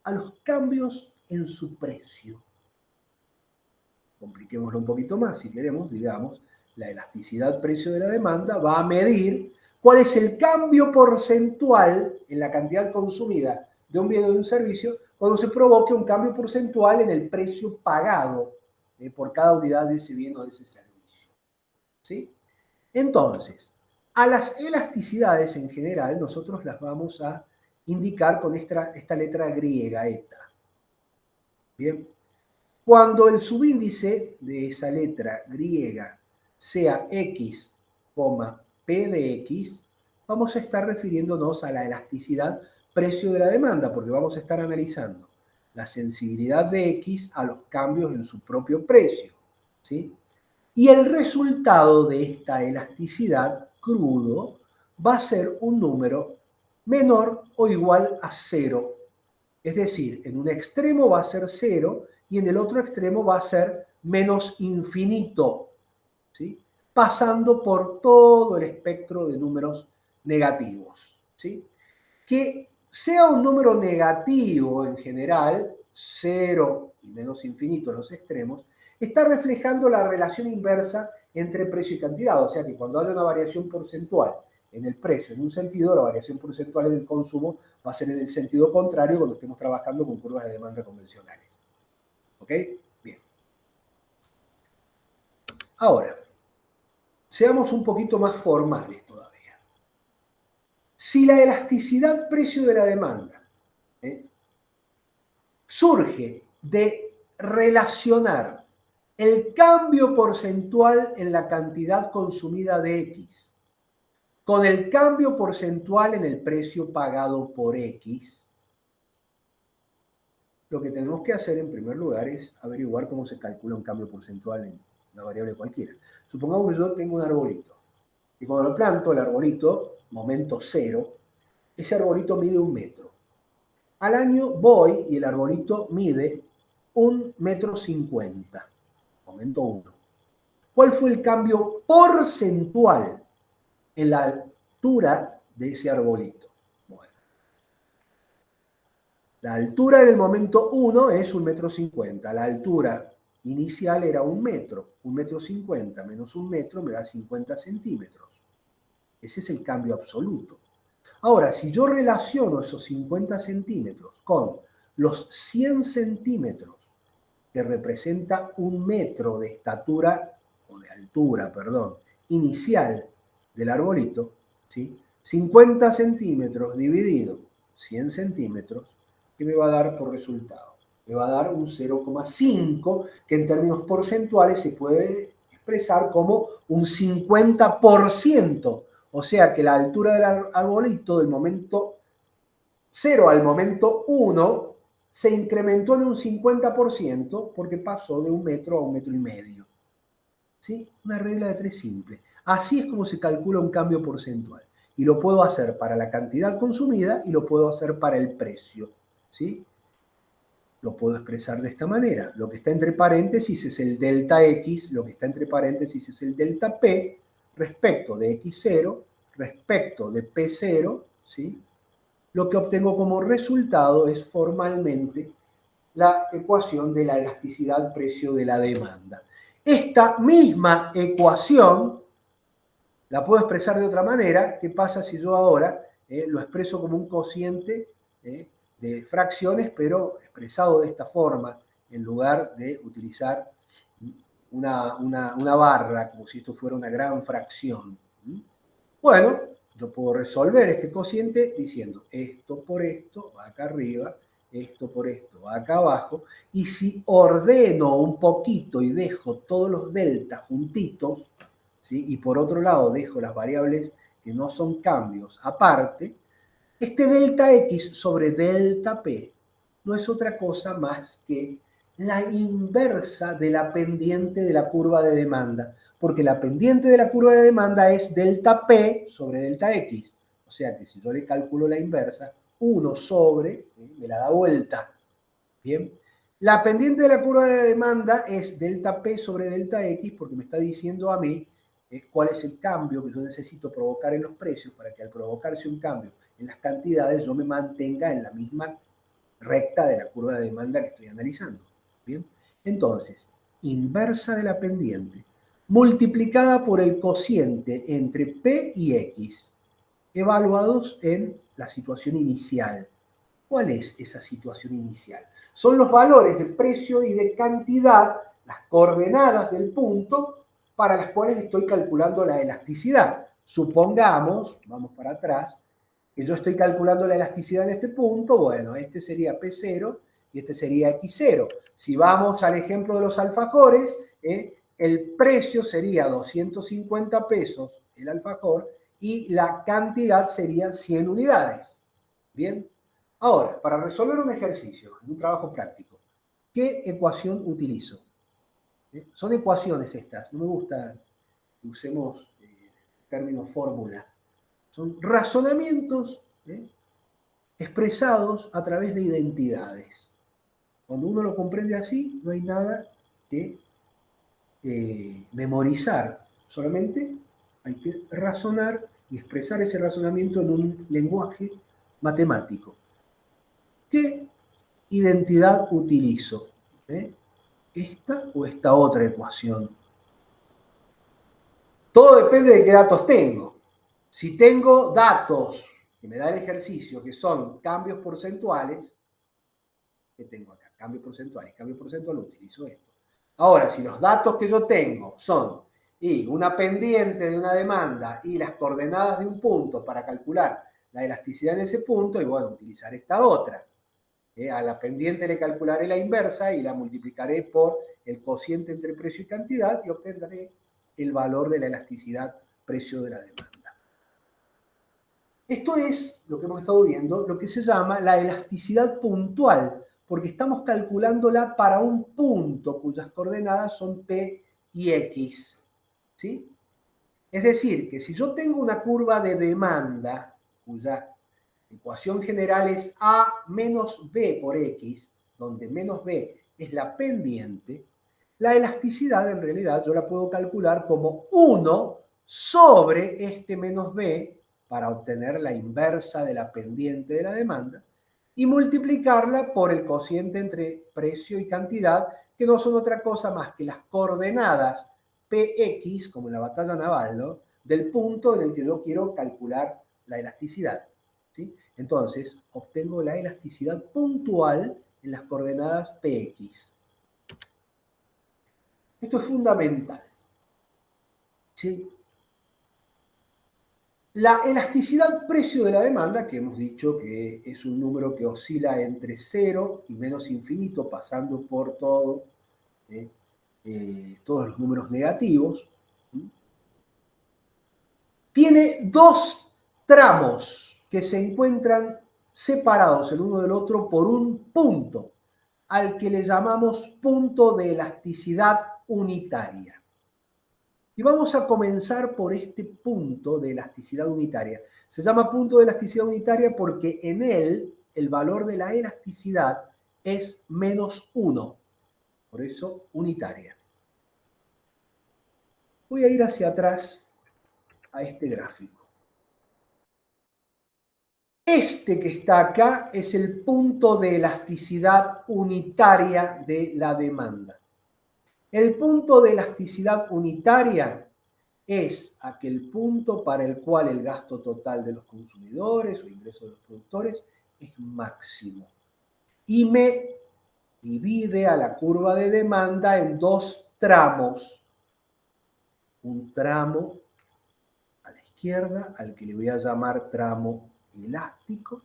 a los cambios en su precio? Compliquémoslo un poquito más, si queremos, digamos, la elasticidad precio de la demanda va a medir cuál es el cambio porcentual en la cantidad consumida de un bien o de un servicio cuando se provoque un cambio porcentual en el precio pagado por cada unidad de ese bien o de ese servicio. ¿Sí? Entonces, a las elasticidades en general nosotros las vamos a indicar con esta letra griega, eta. Bien. Cuando el subíndice de esa letra griega sea x, p de x, vamos a estar refiriéndonos a la elasticidad precio de la demanda, porque vamos a estar analizando la sensibilidad de x a los cambios en su propio precio. ¿Sí? Y el resultado de esta elasticidad crudo va a ser un número menor o igual a 0. Es decir, en un extremo va a ser 0 y en el otro extremo va a ser menos infinito, ¿sí? Pasando por todo el espectro de números negativos. ¿Sí? Que sea un número negativo en general, 0 y menos infinito en los extremos, está reflejando la relación inversa entre precio y cantidad. O sea que cuando haya una variación porcentual en el precio en un sentido, la variación porcentual en el consumo va a ser en el sentido contrario cuando estemos trabajando con curvas de demanda convencionales. ¿Ok? Bien. Ahora, seamos un poquito más formales todavía. Si la elasticidad precio de la demanda surge de relacionar el cambio porcentual en la cantidad consumida de X con el cambio porcentual en el precio pagado por X, lo que tenemos que hacer en primer lugar es averiguar cómo se calcula un cambio porcentual en una variable cualquiera. Supongamos que yo tengo un arbolito y cuando lo planto, el arbolito, momento cero, ese arbolito mide 1 metro. Al año voy y el arbolito mide 1,50 m, momento 1. ¿Cuál fue el cambio porcentual en la altura de ese arbolito? Bueno, la altura del momento 1 es 1,50 m. La altura inicial era 1 metro. 1,50 m menos 1 metro me da 50 centímetros. Ese es el cambio absoluto. Ahora, si yo relaciono esos 50 centímetros con los 100 centímetros que representa 1 metro de estatura, o de altura, perdón, inicial del arbolito, ¿sí? 50 centímetros dividido 100 centímetros, ¿qué me va a dar por resultado? Me va a dar un 0,5, que en términos porcentuales se puede expresar como un 50%. O sea que la altura del arbolito del momento 0 al momento 1 se incrementó en un 50% porque pasó de 1 metro a 1,5 metros. ¿Sí? Una regla de 3 simple. Así es como se calcula un cambio porcentual. Y lo puedo hacer para la cantidad consumida y lo puedo hacer para el precio. ¿Sí? Lo puedo expresar de esta manera. Lo que está entre paréntesis es el delta X, lo que está entre paréntesis es el delta P, respecto de X0, respecto de P0, ¿sí? Lo que obtengo como resultado es formalmente la ecuación de la elasticidad precio de la demanda. Esta misma ecuación la puedo expresar de otra manera. ¿Qué pasa si yo ahora lo expreso como un cociente de fracciones, pero expresado de esta forma, en lugar de utilizar una barra, como si esto fuera una gran fracción? Bueno, yo puedo resolver este cociente diciendo esto por esto va acá arriba, esto por esto va acá abajo, y si ordeno un poquito y dejo todos los deltas juntitos, ¿sí? Y por otro lado dejo las variables que no son cambios aparte, este delta X sobre delta P no es otra cosa más que la inversa de la pendiente de la curva de demanda, porque la pendiente de la curva de demanda es delta P sobre delta X. O sea que si yo le calculo la inversa, 1 sobre, me la da vuelta. Bien. La pendiente de la curva de demanda es delta P sobre delta X, porque me está diciendo a mí cuál es el cambio que yo necesito provocar en los precios para que al provocarse un cambio en las cantidades yo me mantenga en la misma recta de la curva de demanda que estoy analizando. ¿Bien? Entonces, inversa de la pendiente multiplicada por el cociente entre P y X, evaluados en la situación inicial. ¿Cuál es esa situación inicial? Son los valores de precio y de cantidad, las coordenadas del punto, para las cuales estoy calculando la elasticidad. Supongamos, vamos para atrás, que yo estoy calculando la elasticidad en este punto. Bueno, este sería P0 y este sería X0. Si vamos al ejemplo de los alfajores, el precio sería 250 pesos el alfajor y la cantidad sería 100 unidades. Bien. Ahora, para resolver un ejercicio, un trabajo práctico, ¿qué ecuación utilizo? Son ecuaciones estas, no me gusta que usemos términos fórmula. Son razonamientos expresados a través de identidades. Cuando uno lo comprende así, no hay nada que memorizar, solamente hay que razonar y expresar ese razonamiento en un lenguaje matemático. ¿Qué identidad utilizo? ¿Esta o esta otra ecuación? Todo depende de qué datos tengo. Si tengo datos que me da el ejercicio, que son cambios porcentuales, ¿qué tengo acá? Cambio porcentual, utilizo esto. Ahora, si los datos que yo tengo son y una pendiente de una demanda y las coordenadas de un punto para calcular la elasticidad en ese punto, y bueno, utilizar esta otra. A la pendiente le calcularé la inversa y la multiplicaré por el cociente entre precio y cantidad y obtendré el valor de la elasticidad precio de la demanda. Esto es lo que hemos estado viendo, lo que se llama la elasticidad puntual, porque estamos calculándola para un punto cuyas coordenadas son P y X. ¿Sí? Es decir, que si yo tengo una curva de demanda cuya ecuación general es A menos B por X, donde menos B es la pendiente, la elasticidad en realidad yo la puedo calcular como 1 sobre este menos B para obtener la inversa de la pendiente de la demanda y multiplicarla por el cociente entre precio y cantidad, que no son otra cosa más que las coordenadas PX, como en la batalla naval, ¿no?, del punto en el que yo quiero calcular la elasticidad. ¿Sí? Entonces, obtengo la elasticidad puntual en las coordenadas PX. Esto es fundamental. ¿Sí? La elasticidad precio de la demanda, que hemos dicho que es un número que oscila entre 0 y menos infinito, pasando por todos los números negativos, tiene dos tramos que se encuentran separados el uno del otro por un punto, al que le llamamos punto de elasticidad unitaria. Y vamos a comenzar por este punto de elasticidad unitaria. Se llama punto de elasticidad unitaria porque en él el valor de la elasticidad es menos 1. Por eso unitaria. Voy a ir hacia atrás a este gráfico. Este que está acá es el punto de elasticidad unitaria de la demanda. El punto de elasticidad unitaria es aquel punto para el cual el gasto total de los consumidores o ingresos de los productores es máximo. Y me divide a la curva de demanda en dos tramos. Un tramo a la izquierda, al que le voy a llamar tramo elástico,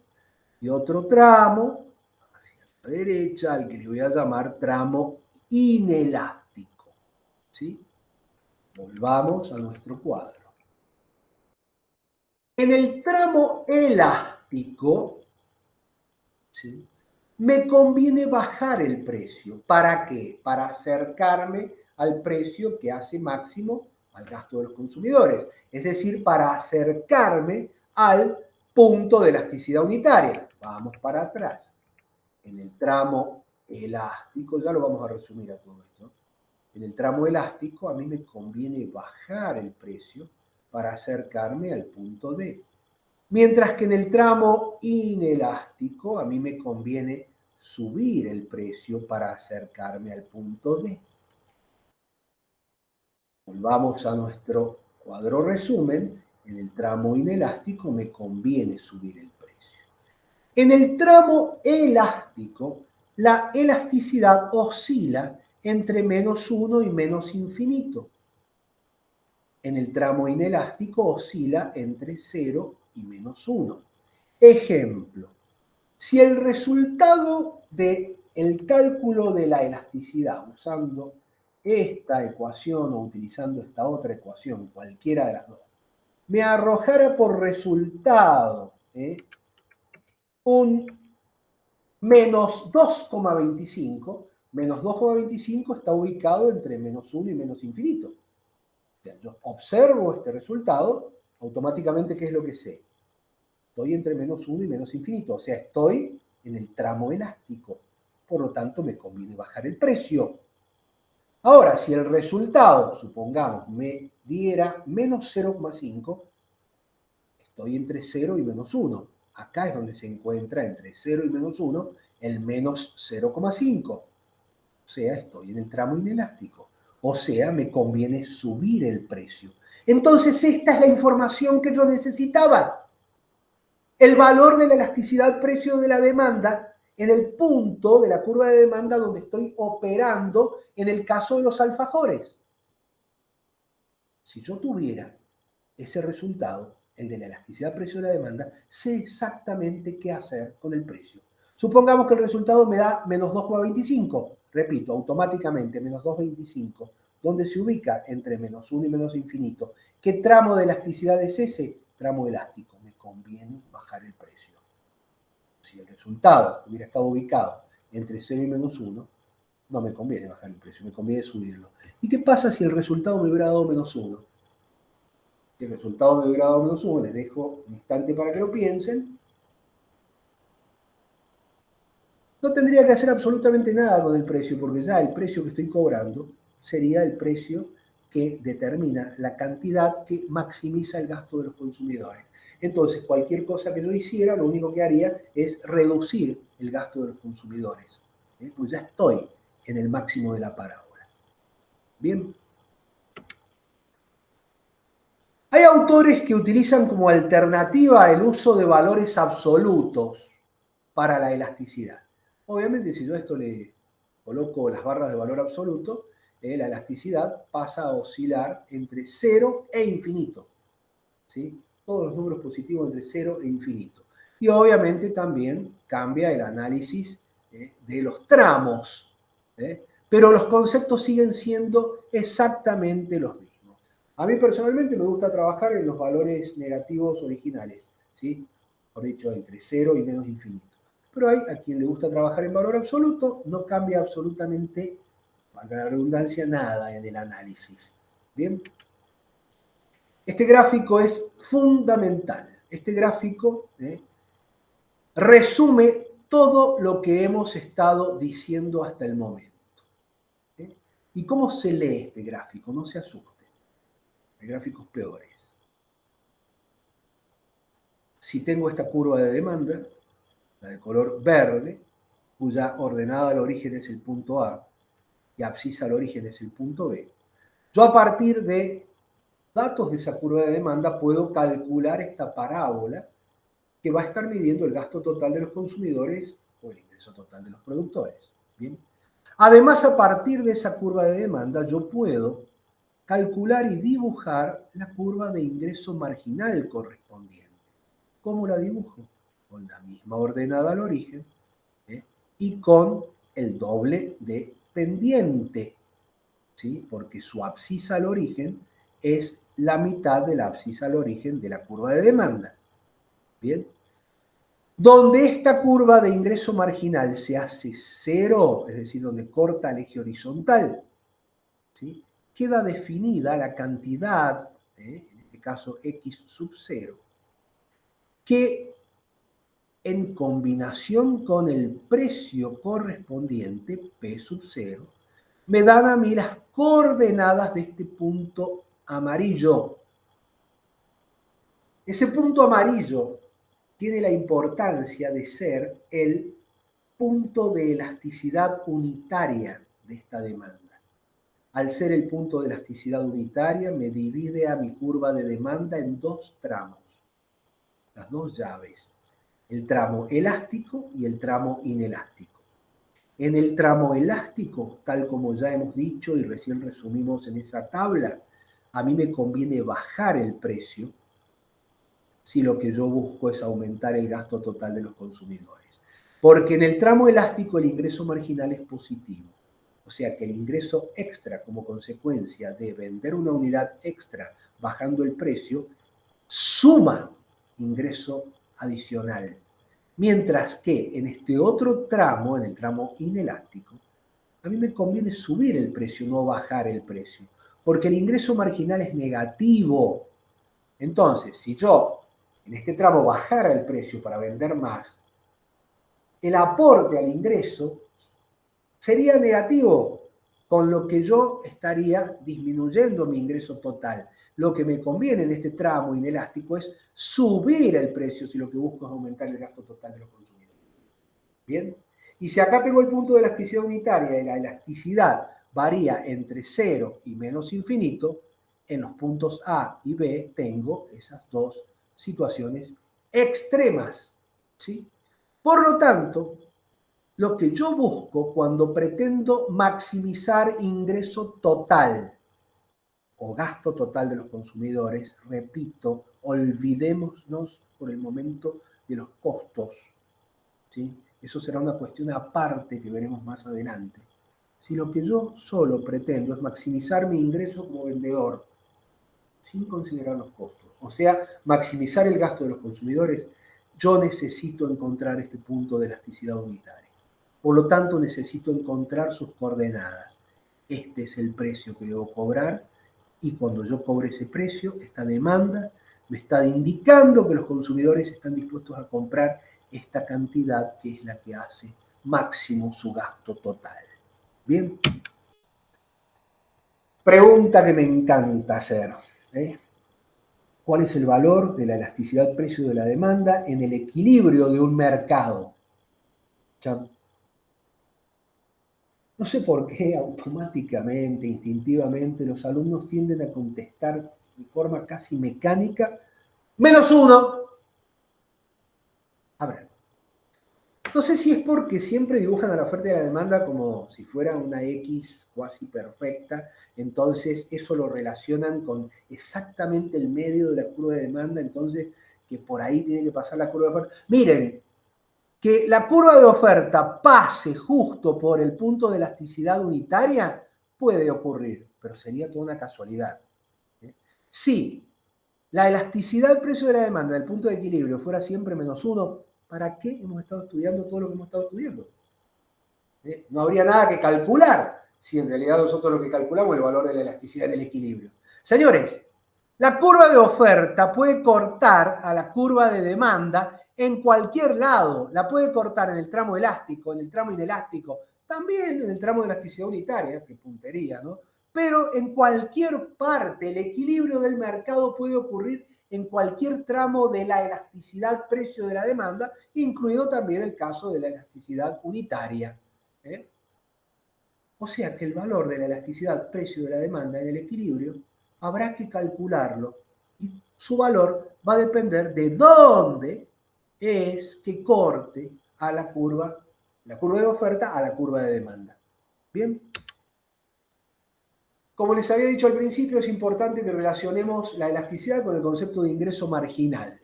y otro tramo hacia la derecha, al que le voy a llamar tramo inelástico. ¿Sí? Volvamos a nuestro cuadro. En el tramo elástico, ¿sí?, me conviene bajar el precio. ¿Para qué? Para acercarme al precio que hace máximo al gasto de los consumidores. Es decir, para acercarme al punto de elasticidad unitaria. Vamos para atrás. En el tramo elástico, ya lo vamos a resumir a todo esto. En el tramo elástico a mí me conviene bajar el precio para acercarme al punto D. Mientras que en el tramo inelástico a mí me conviene subir el precio para acercarme al punto D. Volvamos a nuestro cuadro resumen. En el tramo inelástico me conviene subir el precio. En el tramo elástico, la elasticidad oscila entre menos 1 y menos infinito. En el tramo inelástico oscila entre 0 y menos 1. Ejemplo, si el resultado del cálculo de la elasticidad usando esta ecuación o utilizando esta otra ecuación, cualquiera de las dos, me arrojara por resultado un menos 2,25, menos 2,25 está ubicado entre menos 1 y menos infinito. O sea, yo observo este resultado, automáticamente, ¿qué es lo que sé? Estoy entre menos 1 y menos infinito, o sea, estoy en el tramo elástico. Por lo tanto, me conviene bajar el precio. Ahora, si el resultado, supongamos, me diera menos 0,5, estoy entre 0 y menos 1. Acá es donde se encuentra entre 0 y menos 1 el menos 0,5. O sea, estoy en el tramo inelástico. O sea, me conviene subir el precio. Entonces, esta es la información que yo necesitaba. El valor de la elasticidad precio de la demanda en el punto de la curva de demanda donde estoy operando en el caso de los alfajores. Si yo tuviera ese resultado, el de la elasticidad precio de la demanda, sé exactamente qué hacer con el precio. Supongamos que el resultado me da menos 2,25. Repito, automáticamente menos 2,25. ¿Dónde se ubica? Entre menos 1 y menos infinito. ¿Qué tramo de elasticidad es ese? Tramo elástico. Me conviene bajar el precio. Si el resultado hubiera estado ubicado entre 0 y menos 1, no me conviene bajar el precio, me conviene subirlo. ¿Y qué pasa si el resultado me hubiera dado menos 1? Si el resultado me hubiera dado menos 1, les dejo un instante para que lo piensen. No tendría que hacer absolutamente nada con el precio, porque ya el precio que estoy cobrando sería el precio que determina la cantidad que maximiza el gasto de los consumidores. Entonces, cualquier cosa que yo hiciera, lo único que haría es reducir el gasto de los consumidores. Pues ya estoy en el máximo de la parábola. Bien. Hay autores que utilizan como alternativa el uso de valores absolutos para la elasticidad. Obviamente, si yo a esto le coloco las barras de valor absoluto, la elasticidad pasa a oscilar entre 0 e infinito. ¿Sí? Todos los números positivos entre 0 e infinito. Y obviamente también cambia el análisis de los tramos. Pero los conceptos siguen siendo exactamente los mismos. A mí personalmente me gusta trabajar en los valores negativos originales, ¿sí? Por dicho, entre 0 y menos infinito. Pero hay a quien le gusta trabajar en valor absoluto, no cambia absolutamente, valga la redundancia, nada en el análisis. ¿Bien? Este gráfico es fundamental. Este gráfico resume todo lo que hemos estado diciendo hasta el momento. ¿Y cómo se lee este gráfico? No se asusten. Hay gráficos peores. Si tengo esta curva de demanda, la de color verde, cuya ordenada al origen es el punto A y abscisa al origen es el punto B, yo a partir de datos de esa curva de demanda puedo calcular esta parábola que va a estar midiendo el gasto total de los consumidores o el ingreso total de los productores. ¿Bien? Además, a partir de esa curva de demanda, yo puedo calcular y dibujar la curva de ingreso marginal correspondiente. ¿Cómo la dibujo? Con la misma ordenada al origen y con el doble de pendiente, ¿sí? Porque su abscisa al origen es la mitad de la abscisa al origen de la curva de demanda. ¿Bien? Donde esta curva de ingreso marginal se hace cero, es decir, donde corta el eje horizontal, ¿sí? Queda definida la cantidad, en este caso x sub 0, que en combinación con el precio correspondiente, P sub 0, me dan a mí las coordenadas de este punto amarillo. Ese punto amarillo tiene la importancia de ser el punto de elasticidad unitaria de esta demanda. Al ser el punto de elasticidad unitaria, me divide a mi curva de demanda en dos tramos, las dos llaves, el tramo elástico y el tramo inelástico. En el tramo elástico, tal como ya hemos dicho y recién resumimos en esa tabla, a mí me conviene bajar el precio si lo que yo busco es aumentar el gasto total de los consumidores. Porque en el tramo elástico el ingreso marginal es positivo. O sea que el ingreso extra como consecuencia de vender una unidad extra bajando el precio suma ingreso adicional. Mientras que en este otro tramo, en el tramo inelástico, a mí me conviene subir el precio, no bajar el precio, porque el ingreso marginal es negativo. Entonces, si yo en este tramo bajara el precio para vender más, el aporte al ingreso sería negativo, con lo que yo estaría disminuyendo mi ingreso total. Lo que me conviene en este tramo inelástico es subir el precio si lo que busco es aumentar el gasto total de los consumidores. ¿Bien? Y si acá tengo el punto de elasticidad unitaria y la elasticidad varía entre 0 y menos infinito, en los puntos A y B tengo esas dos situaciones extremas. ¿Sí? Por lo tanto, lo que yo busco cuando pretendo maximizar ingreso total o gasto total de los consumidores, repito, olvidémonos por el momento de los costos, ¿sí? Eso será una cuestión aparte que veremos más adelante. Si lo que yo solo pretendo es maximizar mi ingreso como vendedor, sin considerar los costos, o sea, maximizar el gasto de los consumidores, yo necesito encontrar este punto de elasticidad unitaria. Por lo tanto, necesito encontrar sus coordenadas. Este es el precio que debo cobrar y cuando yo cobre ese precio, esta demanda me está indicando que los consumidores están dispuestos a comprar esta cantidad que es la que hace máximo su gasto total. Bien. Pregunta que me encanta hacer. ¿Cuál es el valor de la elasticidad precio de la demanda en el equilibrio de un mercado? No sé por qué automáticamente, instintivamente, los alumnos tienden a contestar de forma casi mecánica, -1. A ver, no sé si es porque siempre dibujan a la oferta y a la demanda como si fuera una X cuasi perfecta, entonces eso lo relacionan con exactamente el medio de la curva de demanda, entonces que por ahí tiene que pasar la curva de oferta. Miren, que la curva de oferta pase justo por el punto de elasticidad unitaria puede ocurrir, pero sería toda una casualidad. Si la elasticidad del precio de la demanda del punto de equilibrio fuera siempre -1, ¿para qué hemos estado estudiando todo lo que hemos estado estudiando? No habría nada que calcular si en realidad nosotros lo que calculamos es el valor de la elasticidad del equilibrio. Señores, la curva de oferta puede cortar a la curva de demanda en cualquier lado. La puede cortar en el tramo elástico, en el tramo inelástico, también en el tramo de elasticidad unitaria, que puntería, ¿no? Pero en cualquier parte, el equilibrio del mercado puede ocurrir en cualquier tramo de la elasticidad precio de la demanda, incluido también el caso de la elasticidad unitaria. O sea que el valor de la elasticidad precio de la demanda en el equilibrio habrá que calcularlo y su valor va a depender de dónde es que corte a la curva de oferta a la curva de demanda. Bien. Como les había dicho al principio, es importante que relacionemos la elasticidad con el concepto de ingreso marginal,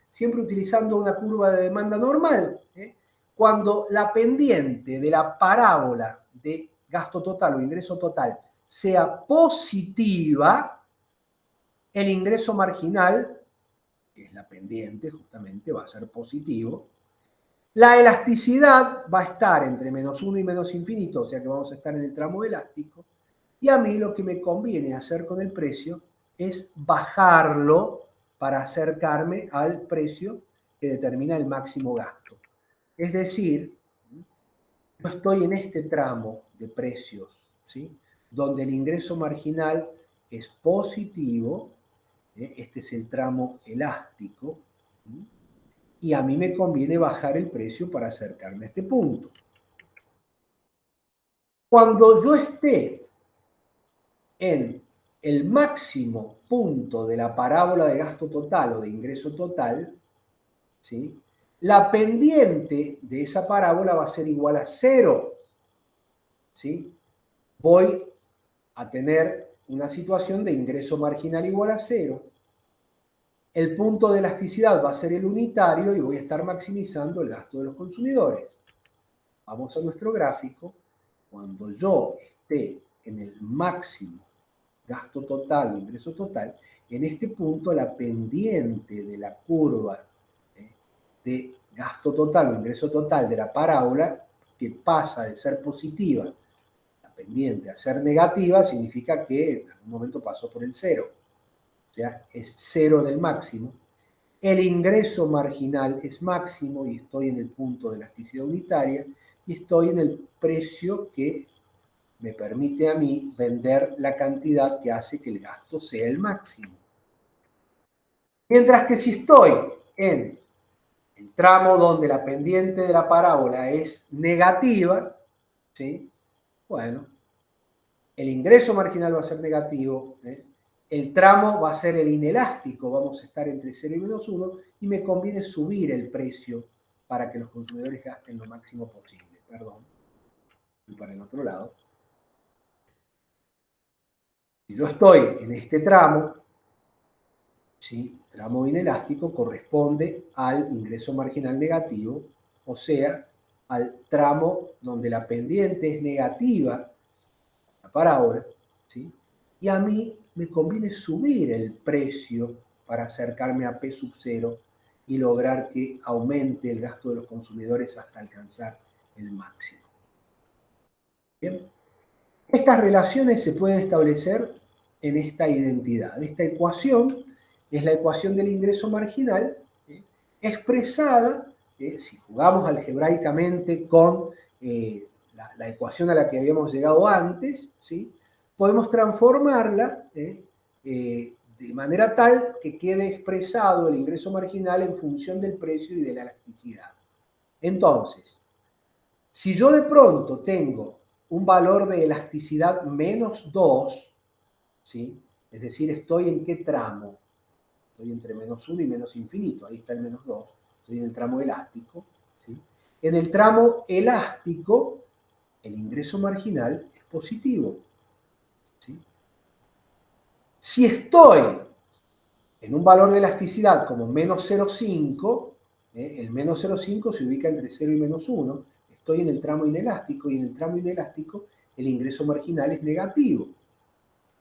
siempre utilizando una curva de demanda normal. Cuando la pendiente de la parábola de gasto total o ingreso total sea positiva, el ingreso marginal, que es la pendiente justamente, va a ser positivo. La elasticidad va a estar entre -1 y -infinito, o sea que vamos a estar en el tramo elástico. Y a mí lo que me conviene hacer con el precio es bajarlo para acercarme al precio que determina el máximo gasto. Es decir, yo estoy en este tramo de precios, ¿sí? Donde el ingreso marginal es positivo, este es el tramo elástico, ¿sí? Y a mí me conviene bajar el precio para acercarme a este punto. Cuando yo esté en el máximo punto de la parábola de gasto total o de ingreso total, ¿sí? La pendiente de esa parábola va a ser igual a 0. ¿Sí? Voy a tener una situación de ingreso marginal igual a 0. El punto de elasticidad va a ser el unitario y voy a estar maximizando el gasto de los consumidores. Vamos a nuestro gráfico. Cuando yo esté en el máximo gasto total o ingreso total, en este punto la pendiente de la curva de gasto total o ingreso total de la parábola, que pasa de ser positiva, la pendiente, a ser negativa, significa que en algún momento pasó por el 0. O sea, es 0 del máximo. El ingreso marginal es máximo y estoy en el punto de elasticidad unitaria y estoy en el precio que me permite a mí vender la cantidad que hace que el gasto sea el máximo. Mientras que si estoy en el tramo donde la pendiente de la parábola es negativa, ¿sí? Bueno, el ingreso marginal va a ser negativo, el tramo va a ser el inelástico, vamos a estar entre 0 y -1, y me conviene subir el precio para que los consumidores gasten lo máximo posible. Perdón, y para el otro lado. Si yo estoy en este tramo, ¿sí? Tramo inelástico corresponde al ingreso marginal negativo, o sea, al tramo donde la pendiente es negativa, la parábola, ¿sí? Y a mí me conviene subir el precio para acercarme a P sub 0 y lograr que aumente el gasto de los consumidores hasta alcanzar el máximo. Bien. Estas relaciones se pueden establecer en esta identidad. Esta ecuación es la ecuación del ingreso marginal, expresada, si jugamos algebraicamente con la ecuación a la que habíamos llegado antes, ¿sí? Podemos transformarla de manera tal que quede expresado el ingreso marginal en función del precio y de la elasticidad. Entonces, si yo de pronto tengo un valor de elasticidad menos 2, ¿sí? Es decir, ¿estoy en qué tramo? Estoy entre menos 1 y menos infinito, ahí está el menos 2, estoy en el tramo elástico, ¿sí? En el tramo elástico, el ingreso marginal es positivo, ¿sí? Si estoy en un valor de elasticidad como menos 0,5, el menos 0,5 se ubica entre 0 y menos 1, estoy en el tramo inelástico y en el tramo inelástico el ingreso marginal es negativo.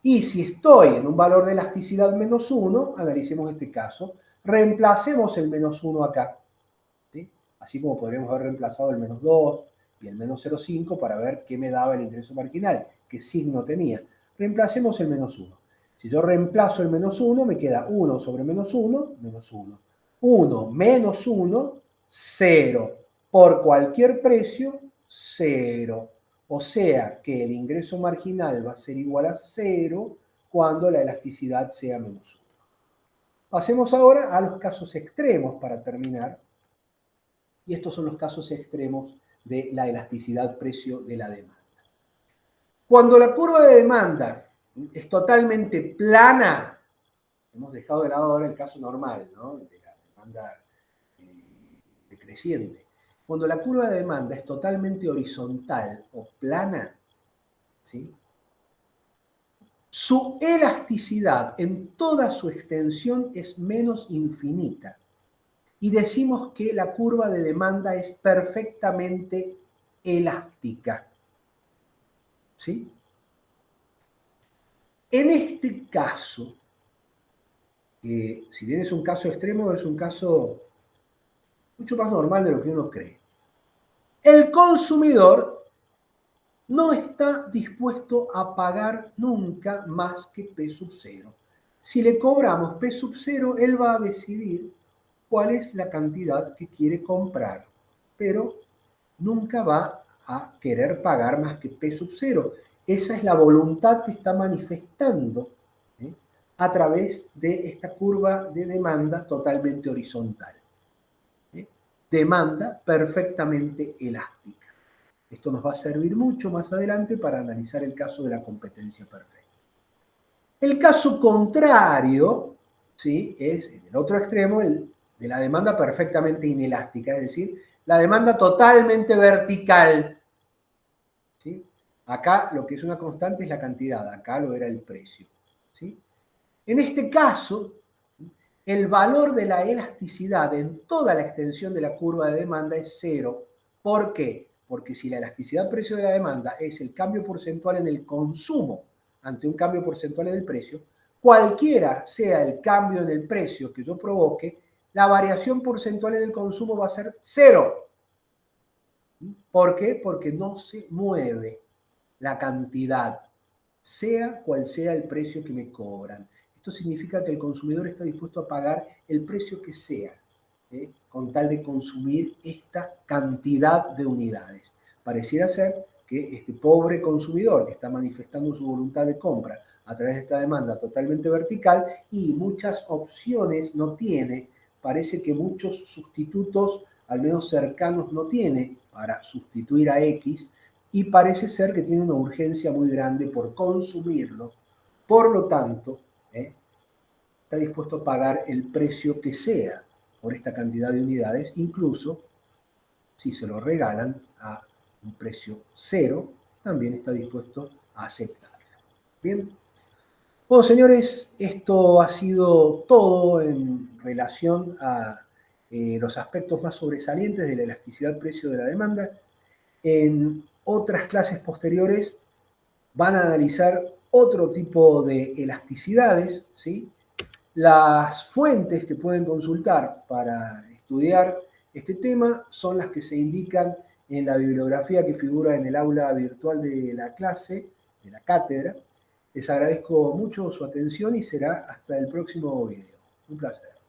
Y si estoy en un valor de elasticidad menos 1, analicemos este caso, reemplacemos el menos 1 acá, ¿sí? Así como podríamos haber reemplazado el menos 2 y el menos 0,5 para ver qué me daba el ingreso marginal, qué signo tenía. Reemplacemos el menos 1. Si yo reemplazo el menos 1, me queda 1 sobre menos 1, menos 1. 1 menos 1, 0. Por cualquier precio, 0. O sea que el ingreso marginal va a ser igual a 0 cuando la elasticidad sea menos 1. Pasemos ahora a los casos extremos para terminar. Y estos son los casos extremos de la elasticidad precio de la demanda. Cuando la curva de demanda es totalmente plana, hemos dejado de lado ahora el caso normal, ¿no? De la demanda decreciente. Cuando la curva de demanda es totalmente horizontal o plana, ¿sí? Su elasticidad en toda su extensión es menos infinita. Y decimos que la curva de demanda es perfectamente elástica. ¿Sí? En este caso, si bien es un caso extremo, es un caso mucho más normal de lo que uno cree. El consumidor no está dispuesto a pagar nunca más que P sub 0. Si le cobramos P sub 0, él va a decidir cuál es la cantidad que quiere comprar, pero nunca va a querer pagar más que P sub 0. Esa es la voluntad que está manifestando a través de esta curva de demanda totalmente horizontal. Demanda perfectamente elástica. Esto nos va a servir mucho más adelante para analizar el caso de la competencia perfecta. El caso contrario, ¿sí? Es en el otro extremo el de la demanda perfectamente inelástica, es decir, la demanda totalmente vertical. ¿Sí? Acá lo que es una constante es la cantidad, acá lo era el precio. ¿Sí? En este caso, el valor de la elasticidad en toda la extensión de la curva de demanda es 0. ¿Por qué? Porque si la elasticidad precio de la demanda es el cambio porcentual en el consumo ante un cambio porcentual en el precio, cualquiera sea el cambio en el precio que yo provoque, la variación porcentual en el consumo va a ser 0. ¿Por qué? Porque no se mueve la cantidad, sea cual sea el precio que me cobran. Esto significa que el consumidor está dispuesto a pagar el precio que sea, con tal de consumir esta cantidad de unidades. Pareciera ser que este pobre consumidor que está manifestando su voluntad de compra a través de esta demanda totalmente vertical y muchas opciones no tiene, parece que muchos sustitutos, al menos cercanos, no tiene para sustituir a X, y parece ser que tiene una urgencia muy grande por consumirlo. Por lo tanto, está dispuesto a pagar el precio que sea por esta cantidad de unidades, incluso si se lo regalan a un precio 0, también está dispuesto a aceptarlo. Bien, Bueno, señores, esto ha sido todo en relación a los aspectos más sobresalientes de la elasticidad precio de la demanda. En otras clases posteriores van a analizar otro tipo de elasticidades, ¿sí? Las fuentes que pueden consultar para estudiar este tema son las que se indican en la bibliografía que figura en el aula virtual de la clase, de la cátedra. Les agradezco mucho su atención y será hasta el próximo video. Un placer.